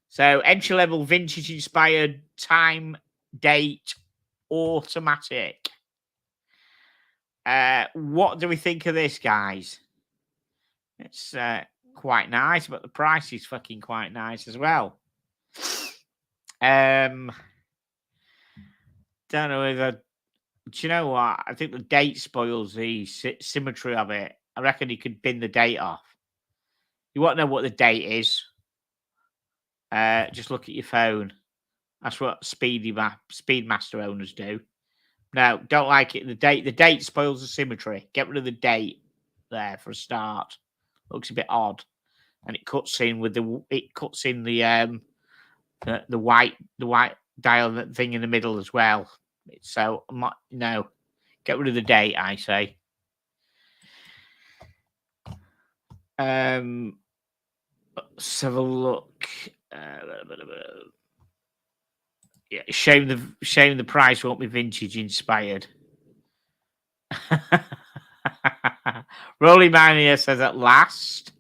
So entry-level vintage-inspired time, date, automatic. What do we think of this, guys? It's quite nice, but the price is fucking quite nice as well. Don't know whether. Do you know what? I think the date spoils the symmetry of it. I reckon you could bin the date off. You want to know what the date is? Just look at your phone. That's what Speedmaster owners do. No, don't like it. The date spoils the symmetry. Get rid of the date there for a start. Looks a bit odd, and it cuts in the white dial thing in the middle as well. So no, get rid of the date, I say. Let's have a look. Yeah, shame the price won't be vintage inspired. Rolly Mania says at last.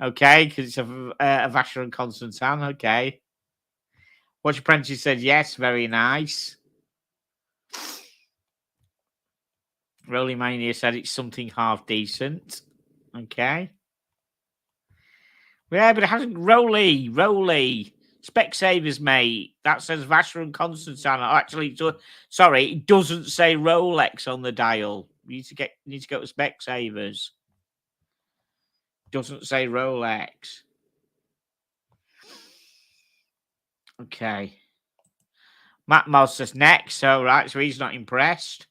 Okay, because it's a Vacheron Constantin. Okay. Watch Apprentice said yes, very nice. Rolly Mania said it's something half decent. Okay. Yeah, but it hasn't. Rolly. Specsavers, mate. That says Vacheron Constantin. Oh, actually, sorry, it doesn't say Rolex on the dial. You need to go to Specsavers. Doesn't say Rolex. Okay. Matt Moss says next. So right, so he's not impressed.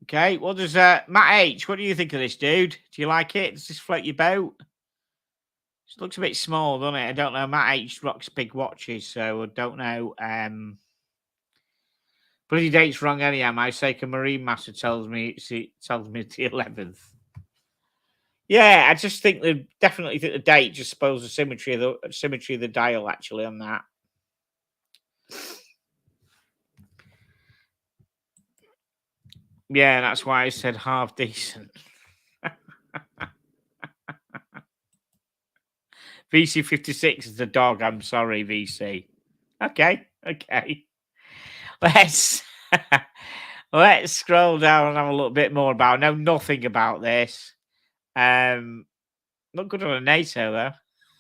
Okay, what does Matt H? What do you think of this, dude? Do you like it? Does this float your boat? It looks a bit small, doesn't it? I don't know. Matt H rocks big watches, so I don't know. Bloody date's wrong anyhow. My Seiko Marine Master tells me it's the 11th. Yeah, I just definitely think the date just spoils the symmetry of the dial actually on that. Yeah, that's why I said half decent. VC56 is the dog. I'm sorry, VC. Okay. Let's scroll down and have a little bit more about. I know nothing about this. Not good on a NATO though.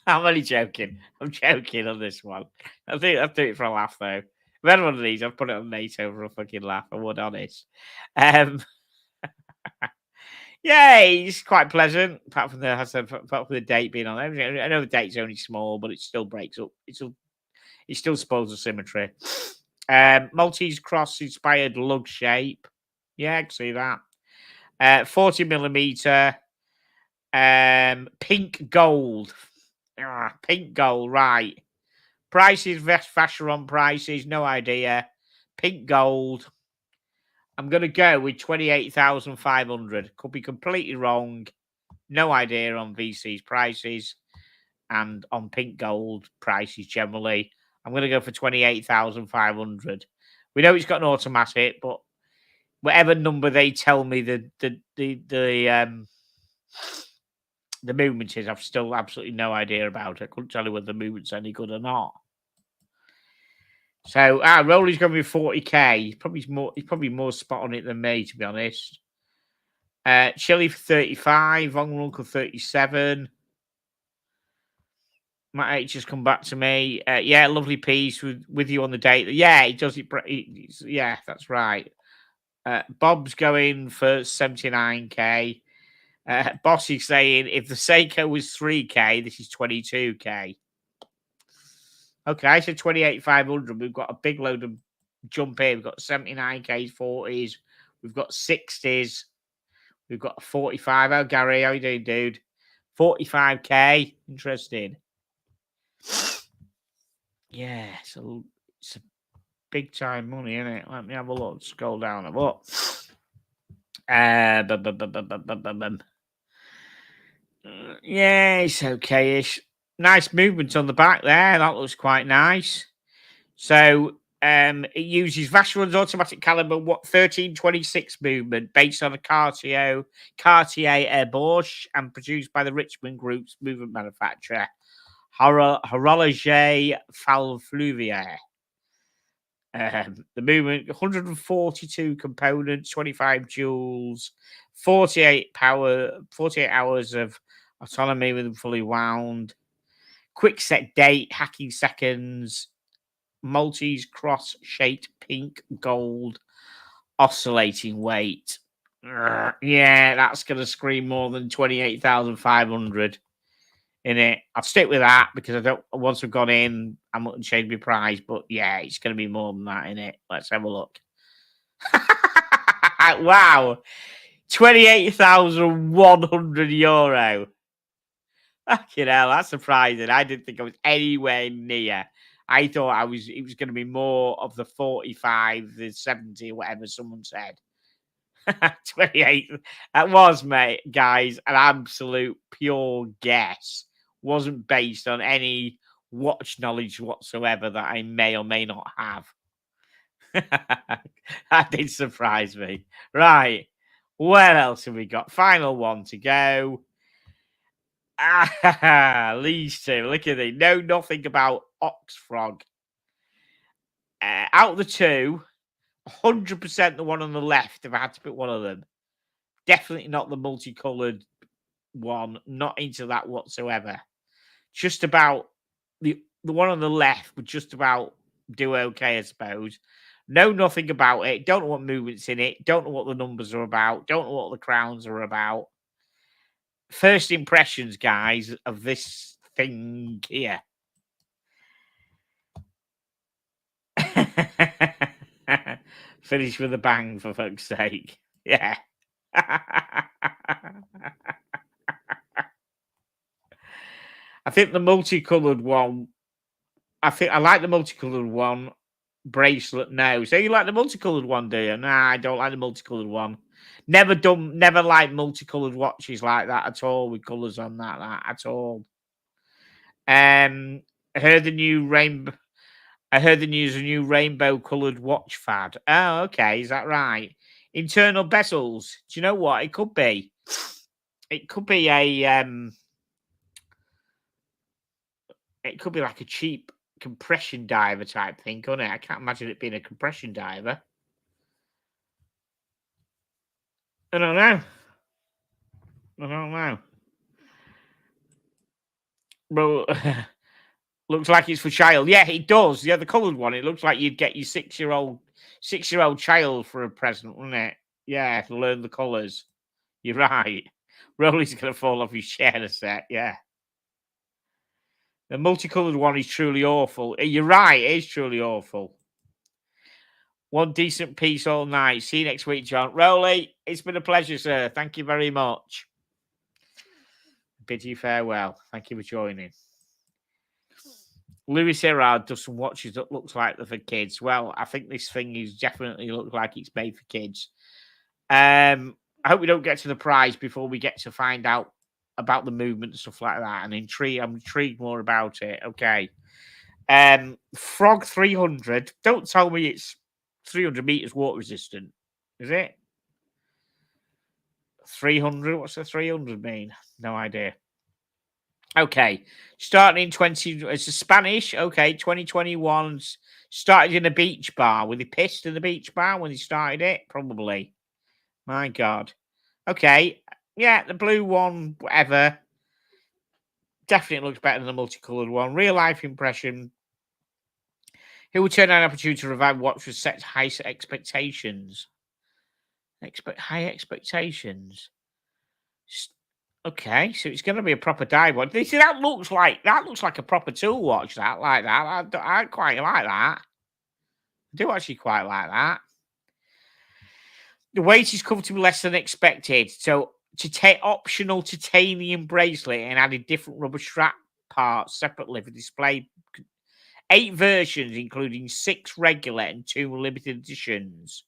I'm only joking. I'm joking on this one. I think I'll do it for a laugh though. If I had one of these, I'd put it on NATO for a fucking laugh. I would, honest. Yeah, it's quite pleasant. Apart from the date being on there. I know the date's only small, but it still breaks up. It still spoils the symmetry. Maltese cross inspired lug shape. Yeah, I can see that. 40mm. Pink gold. Pink gold, right. Prices, Vacheron prices, no idea. Pink gold. I'm going to go with 28,500. Could be completely wrong. No idea on VC's prices and on pink gold prices generally. I'm going to go for 28,500. We know it's got an automatic, but whatever number they tell me the movement is, I've still absolutely no idea about it. I couldn't tell you whether the movement's any good or not. So Rolly's going to be 40k. He's probably more spot on it than me, to be honest. Chili for 35, Von Uncle 37. Matt H has come back to me. Yeah, lovely piece with you on the date. Yeah, he does it. Yeah, that's right. Bob's going for 79k. Bossy's saying if the Seiko was 3k, this is 22k. Okay, I said 28,500. We've got a big load of jump here. We've got 79k, 40s. We've got 60s. We've got 45. Oh, Gary, how you doing, dude? 45k. Interesting. Yeah, so it's a big time money, isn't it? Let me have a look. Scroll down a bit. Yeah, it's okay-ish. Nice movement on the back there. That looks quite nice. So it uses Vacheron's automatic caliber 1326 movement based on a Cartier Bosch and produced by the Richmond Group's movement manufacturer, Horloger Falfluvier. The movement 142 components, 25 joules, 48 hours of autonomy with them fully wound. Quick set date, hacking seconds, Maltese cross shaped pink gold, oscillating weight. Yeah, that's going to scream more than 28,500 in it. I'll stick with that because I don't. Once we've gone in, I'm not going to change my price. But yeah, it's going to be more than that in it. Let's have a look. Wow, €28,100. Fucking hell, that's surprising. I didn't think I was anywhere near. I thought it was going to be more of the 45, the 70, whatever someone said. 28. That was, mate, guys, an absolute pure guess. Wasn't based on any watch knowledge whatsoever that I may or may not have. That did surprise me. Right. What else have we got? Final one to go. These two. Look at it. Know nothing about Oxfrog. Out of the two, 100% the one on the left, if I had to pick one of them. Definitely not the multicolored one. Not into that whatsoever. Just about the one on the left would just about do okay, I suppose. Know nothing about it. Don't know what movements in it. Don't know what the numbers are about. Don't know what the crowns are about. First impressions, guys, of this thing here. Finish with a bang, for fuck's sake. Yeah. I think the multicolored one. I like the multicolored one bracelet now. So you like the multicolored one, do you? Nah, I don't like the multicolored one. Never liked multicolored watches like that at all, with colours on that at all. I heard the new rainbow. I heard the news of a new rainbow-coloured watch fad. Oh, okay, is that right? Internal bezels. Do you know what? It could be. It could be it could be like a cheap compression diver type thing, couldn't it? I can't imagine it being a compression diver. I don't know. Well, looks like it's for child. Yeah, it does. Yeah, the coloured one. It looks like you'd get your six-year-old child for a present, wouldn't it? Yeah, to learn the colours. You're right. Rolly's going to fall off his chair in a sec. Yeah. The multicoloured one is truly awful. You're right. It is truly awful. One decent piece all night. See you next week, John. Rowley, it's been a pleasure, sir. Thank you very much. Bid you farewell. Thank you for joining. Louis Herard does some watches that looks like they're for kids. Well, I think this thing is definitely looks like it's made for kids. I hope we don't get to the prize before we get to find out about the movement and stuff like that. And I'm intrigued more about it. Okay. Frog 300. Don't tell me it's 300 meters water resistant. Is it? 300? What's the 300 mean? No idea. Okay. Starting in 20, it's a Spanish. Okay. 2021. Started in a beach bar. Were they pissed in the beach bar when they started it? Probably. My God. Okay. Yeah, the blue one, whatever. Definitely looks better than the multicolored one. Real life impression. Who would turn down an opportunity to revive watch with set high expectations? High expectations. Okay, so it's going to be a proper dive watch. See, that looks like a proper tool watch. I quite like that. I do actually quite like that. The weight is comfortably less than expected. So to take optional titanium bracelet and added different rubber strap parts separately for display. 8 versions, including 6 regular and 2 limited editions.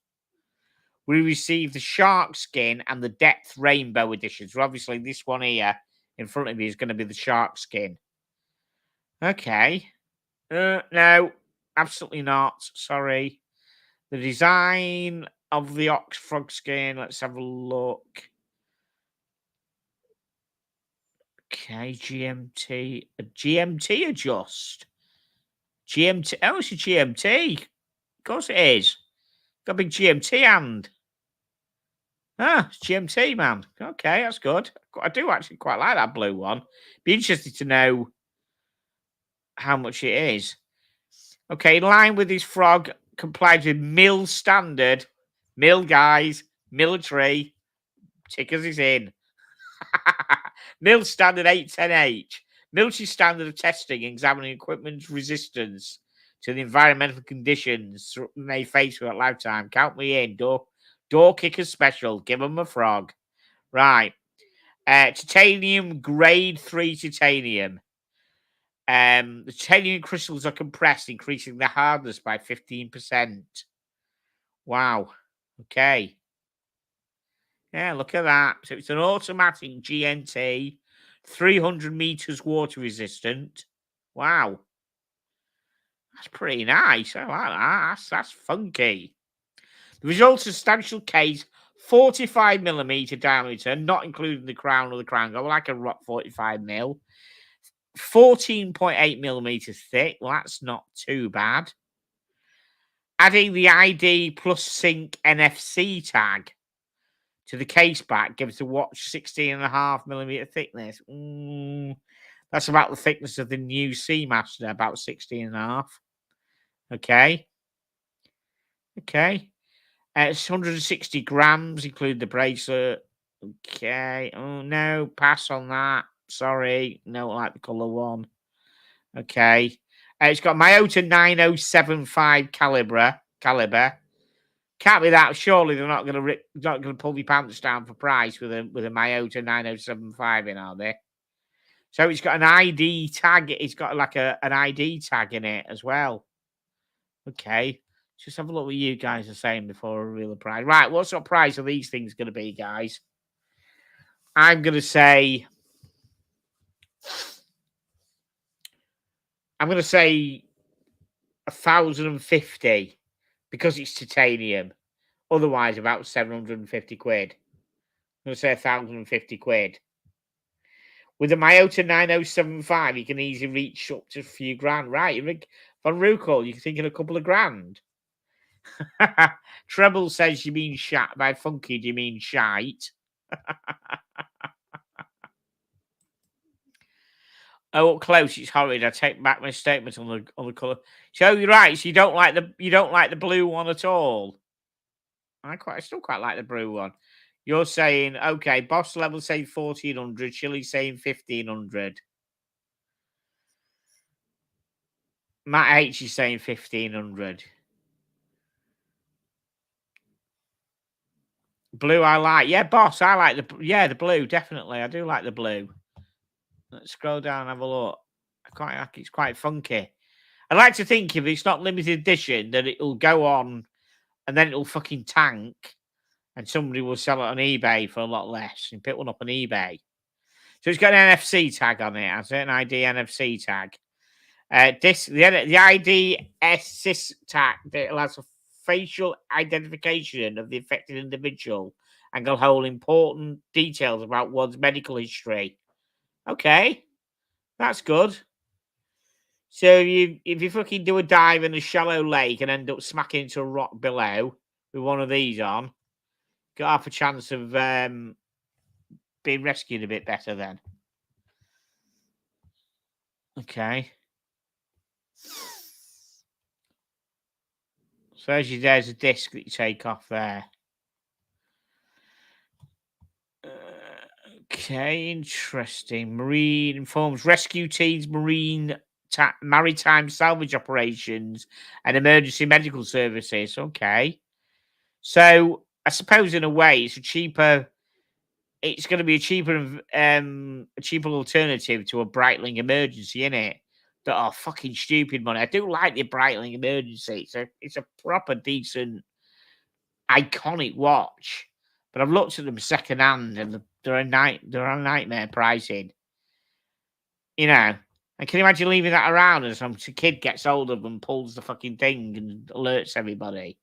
We received the shark skin and the depth rainbow editions. So obviously, this one here in front of me is going to be the shark skin. Okay. No, absolutely not. Sorry. The design of the ox frog skin. Let's have a look. Okay, GMT. GMT adjust. GMT. Oh, it's a GMT. Of course it is. Got a big GMT hand. Ah, it's GMT, man. Okay, that's good. I do actually quite like that blue one. Be interested to know how much it is. Okay, in line with his frog, complies with mill standard. Mill, guys. Military. Tickers is in. Mill standard 810H. Military standard of testing, examining equipment's resistance to the environmental conditions they face throughout lifetime. Count me in. Door kicker special. Give them a frog. Right. Titanium, grade 3 titanium. The titanium crystals are compressed, increasing the hardness by 15%. Wow. Okay. Yeah, look at that. So it's an automatic GNT, 300 meters water resistant. Wow. That's pretty nice. I like that. That's funky. The results substantial case, 45 millimeter diameter, not including the crown or the crown go, like a rock 45 mil. 14.8 millimeters thick. Well, that's not too bad. Adding the ID plus sync NFC tag to the case back gives the watch 16.5 millimeter thickness. That's about the thickness of the new Seamaster, about 16.5. Okay. Okay. It's 160 grams, including the bracelet. Okay. Oh, no. Pass on that. Sorry. No, like the colour one. Okay. It's got Miyota 9075 caliber. Can't be that. Surely they're not going to pull the pants down for price with a Miyota 9075 in, are they? So it's got an ID tag. It's got like an ID tag in it as well. Okay. Just have a look what you guys are saying before I reveal the price. Right. What sort of price are these things going to be, guys? I'm going to say 1,050 because it's titanium. Otherwise, about 750 quid. I'm going to say 1,050 quid. With the Miyota 9075, you can easily reach up to a few grand. Right, Von Ruckel, you're thinking a couple of grand. Treble says you mean shat. By funky, do you mean shite? Oh, up close, it's horrid. I take back my statement on the colour. So you're right. So you don't like the blue one at all. I still quite like the blue one. You're saying okay. Boss level say 1,400. Chili saying 1,500. Matt H is saying 1,500. Blue I like. Yeah, boss, I like the blue, definitely. I do like the blue. Let's scroll down and have a look. I quite like it's quite funky. I'd like to think if it's not limited edition that it'll go on and then it'll fucking tank and somebody will sell it on eBay for a lot less and pick one up on eBay. So it's got an NFC tag on it, has it? An ID NFC tag. The ID SIS tag that allows for facial identification of the affected individual and can hold important details about one's medical history. Okay, that's good. So if you fucking do a dive in a shallow lake and end up smacking into a rock below with one of these on, got half a chance of being rescued a bit better then. Okay. So there's a disc that you take off there. Okay, interesting. Marine informs rescue teams, maritime salvage operations, and emergency medical services. Okay. So I suppose in a way it's it's going to be a cheaper alternative to a Breitling emergency, isn't it? That are fucking stupid money. I do like the Breitling emergency. It's a proper decent, iconic watch. But I've looked at them second hand, and they're a nightmare pricing. You know, and can you imagine leaving that around and some kid gets hold of them, pulls the fucking thing, and alerts everybody?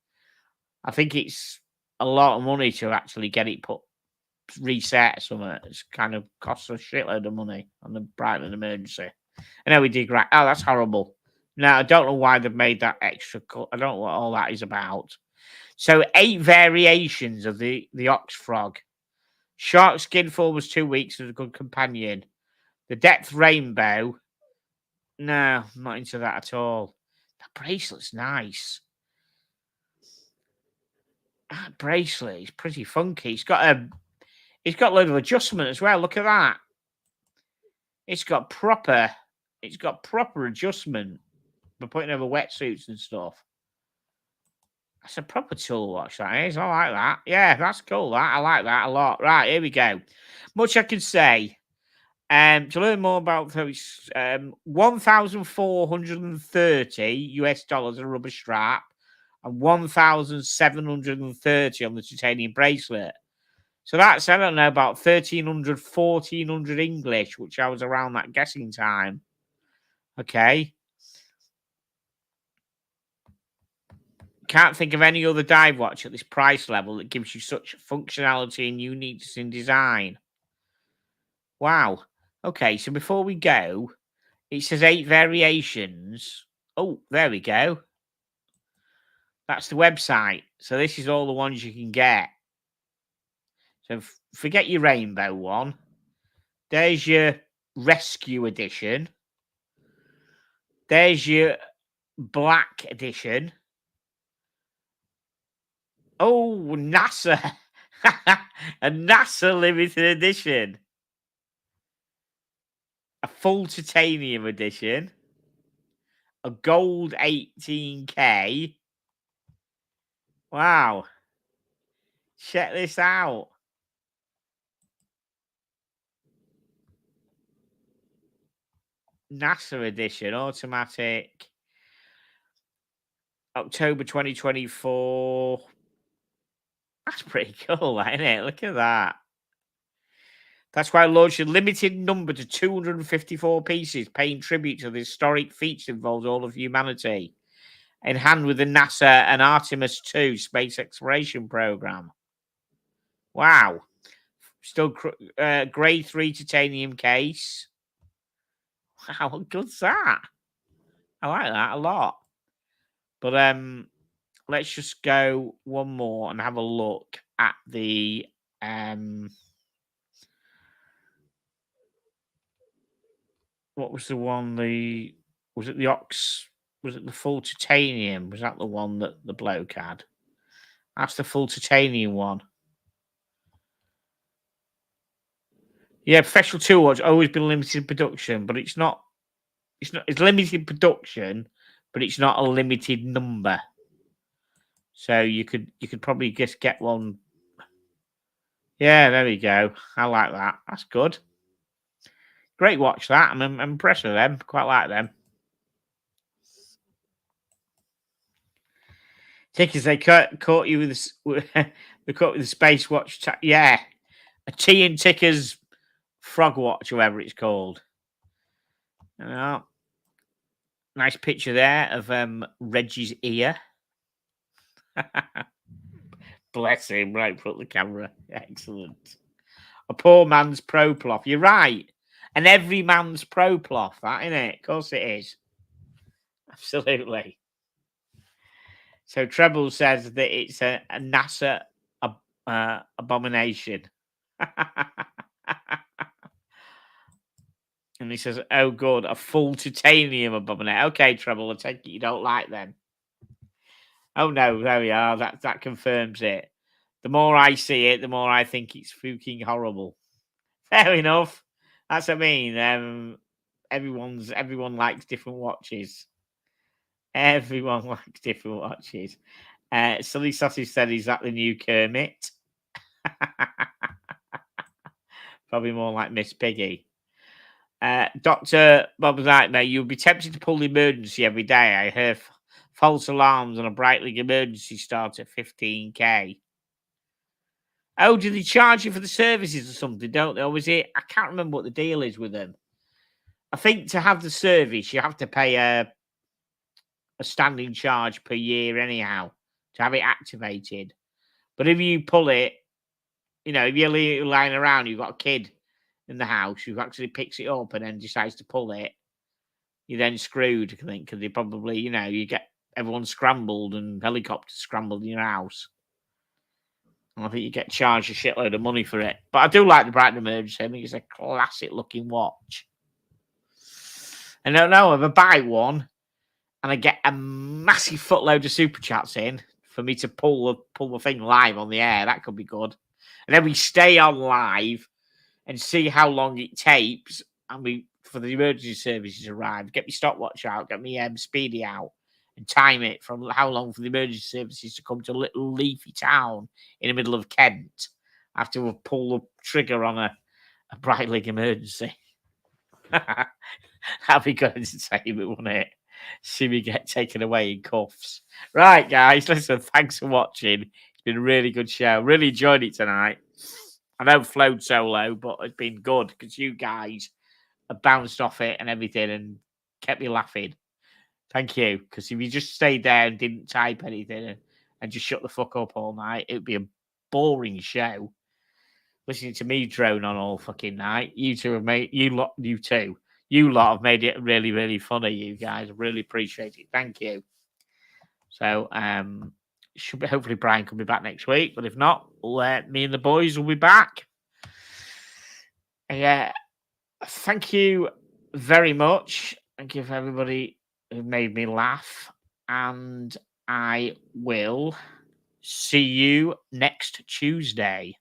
I think it's a lot of money to actually get it reset. Something it's kind of costs a shitload of money on the Breitling emergency. I know we did right. Oh, that's horrible. Now I don't know why they've made that extra cut. I don't know what all that is about. So 8 variations of the ox frog. Shark skin form was 2 weeks as a good companion. The depth rainbow. No, I'm not into that at all. That bracelet's nice. That bracelet is pretty funky. It's got a load of adjustment as well. Look at that. It's got proper adjustment for putting over wetsuits and stuff. That's a proper tool watch, that is. I like that. Yeah, that's cool. That I like that a lot. Right, here we go. Much I can say. To learn more about those, $1,430 US a rubber strap and 1,730 on the titanium bracelet. So that's, I don't know, about 1,300, 1,400 English, which I was around that guessing time. Okay. Can't think of any other dive watch at this price level that gives you such functionality and uniqueness in design. Wow. Okay, so before we go, it says 8 variations. Oh, there we go. That's the website. So this is all the ones you can get. So forget your rainbow one. There's your rescue edition. There's your black edition. Oh, NASA. A NASA limited edition. A full titanium edition. A gold 18K. Wow. Check this out. NASA edition, automatic. October 2024. That's pretty cool, isn't it? Look at that. That's why I launched a limited number to 254 pieces, paying tribute to the historic feats that involved all of humanity, in hand with the NASA and Artemis 2 space exploration program. Wow. Still grade 3 titanium case. How good's that? I like that a lot. But let's just go one more and have a look at the what was the one? Was it the ox? Was it the full titanium? Was that the one that the bloke had? That's the full titanium one. Yeah, professional tool watch always been limited production, but it's not. It's limited production, but it's not a limited number. So you could probably just get one Yeah, there we go. I like that. That's good. Great watch that. I'm impressed with them. Quite like them. Tickers, they caught you with this. They caught with the Space Watch. Yeah, a tea and Tickers frog watch, whatever it's called. Oh, nice picture there of Reggie's ear. Bless him, right in front of the camera. Excellent. A poor man's pro plough. You're right. And every man's pro plough, that, isn't it? Of course it is. Absolutely. So Treble says that it's a NASA abomination. And he says, oh, good, a full titanium abomination. Okay, Treble, I take it you don't like them. Oh, no, there we are. That confirms it. The more I see it, the more I think it's fucking horrible. Fair enough. That's what I mean. Everyone likes different watches. Everyone likes different watches. Silly Sausage said, is that the new Kermit? Probably more like Miss Piggy. Dr. Bob's Nightmare, you'll be tempted to pull the emergency every day. I heard false alarms on a Breitling emergency start at 15k. Oh, do they charge you for the services or something, don't they? Or is it? I can't remember what the deal is with them. I think to have the service, you have to pay a standing charge per year anyhow to have it activated. But if you pull it, if you're lying around, you've got a kid in the house who actually picks it up and then decides to pull it, you're then screwed, I think, because they probably, you get everyone scrambled and helicopters scrambled in your house. And I think you get charged a shitload of money for it. But I do like the Brighton Emergency. I think it's a classic looking watch. And I don't know, if I buy one and I get a massive footload of super chats in for me to pull the thing live on the air, that could be good. And then we stay on live and see how long it takes, and for the emergency services to arrive, get me stopwatch out, get me Speedy out, and time it from how long for the emergency services to come to a little leafy town in the middle of Kent after we've pulled the trigger on a Breitling emergency. That'd be good entertainment, wouldn't it? See me get taken away in cuffs. Right, guys, listen, thanks for watching. It's been a really good show. Really enjoyed it tonight. I know flowed solo, but it's been good because you guys have bounced off it and everything and kept me laughing. Thank you. Because if you just stayed there and didn't type anything and just shut the fuck up all night, it would be a boring show. Listening to me drone on all fucking night. You two have made you lot have made it really, really funny. You guys, really appreciate it. Thank you. So should be hopefully Brian can be back next week, but if not, me and the boys will be back. Yeah, thank you very much. Thank you for everybody who made me laugh, and I will see you next Tuesday.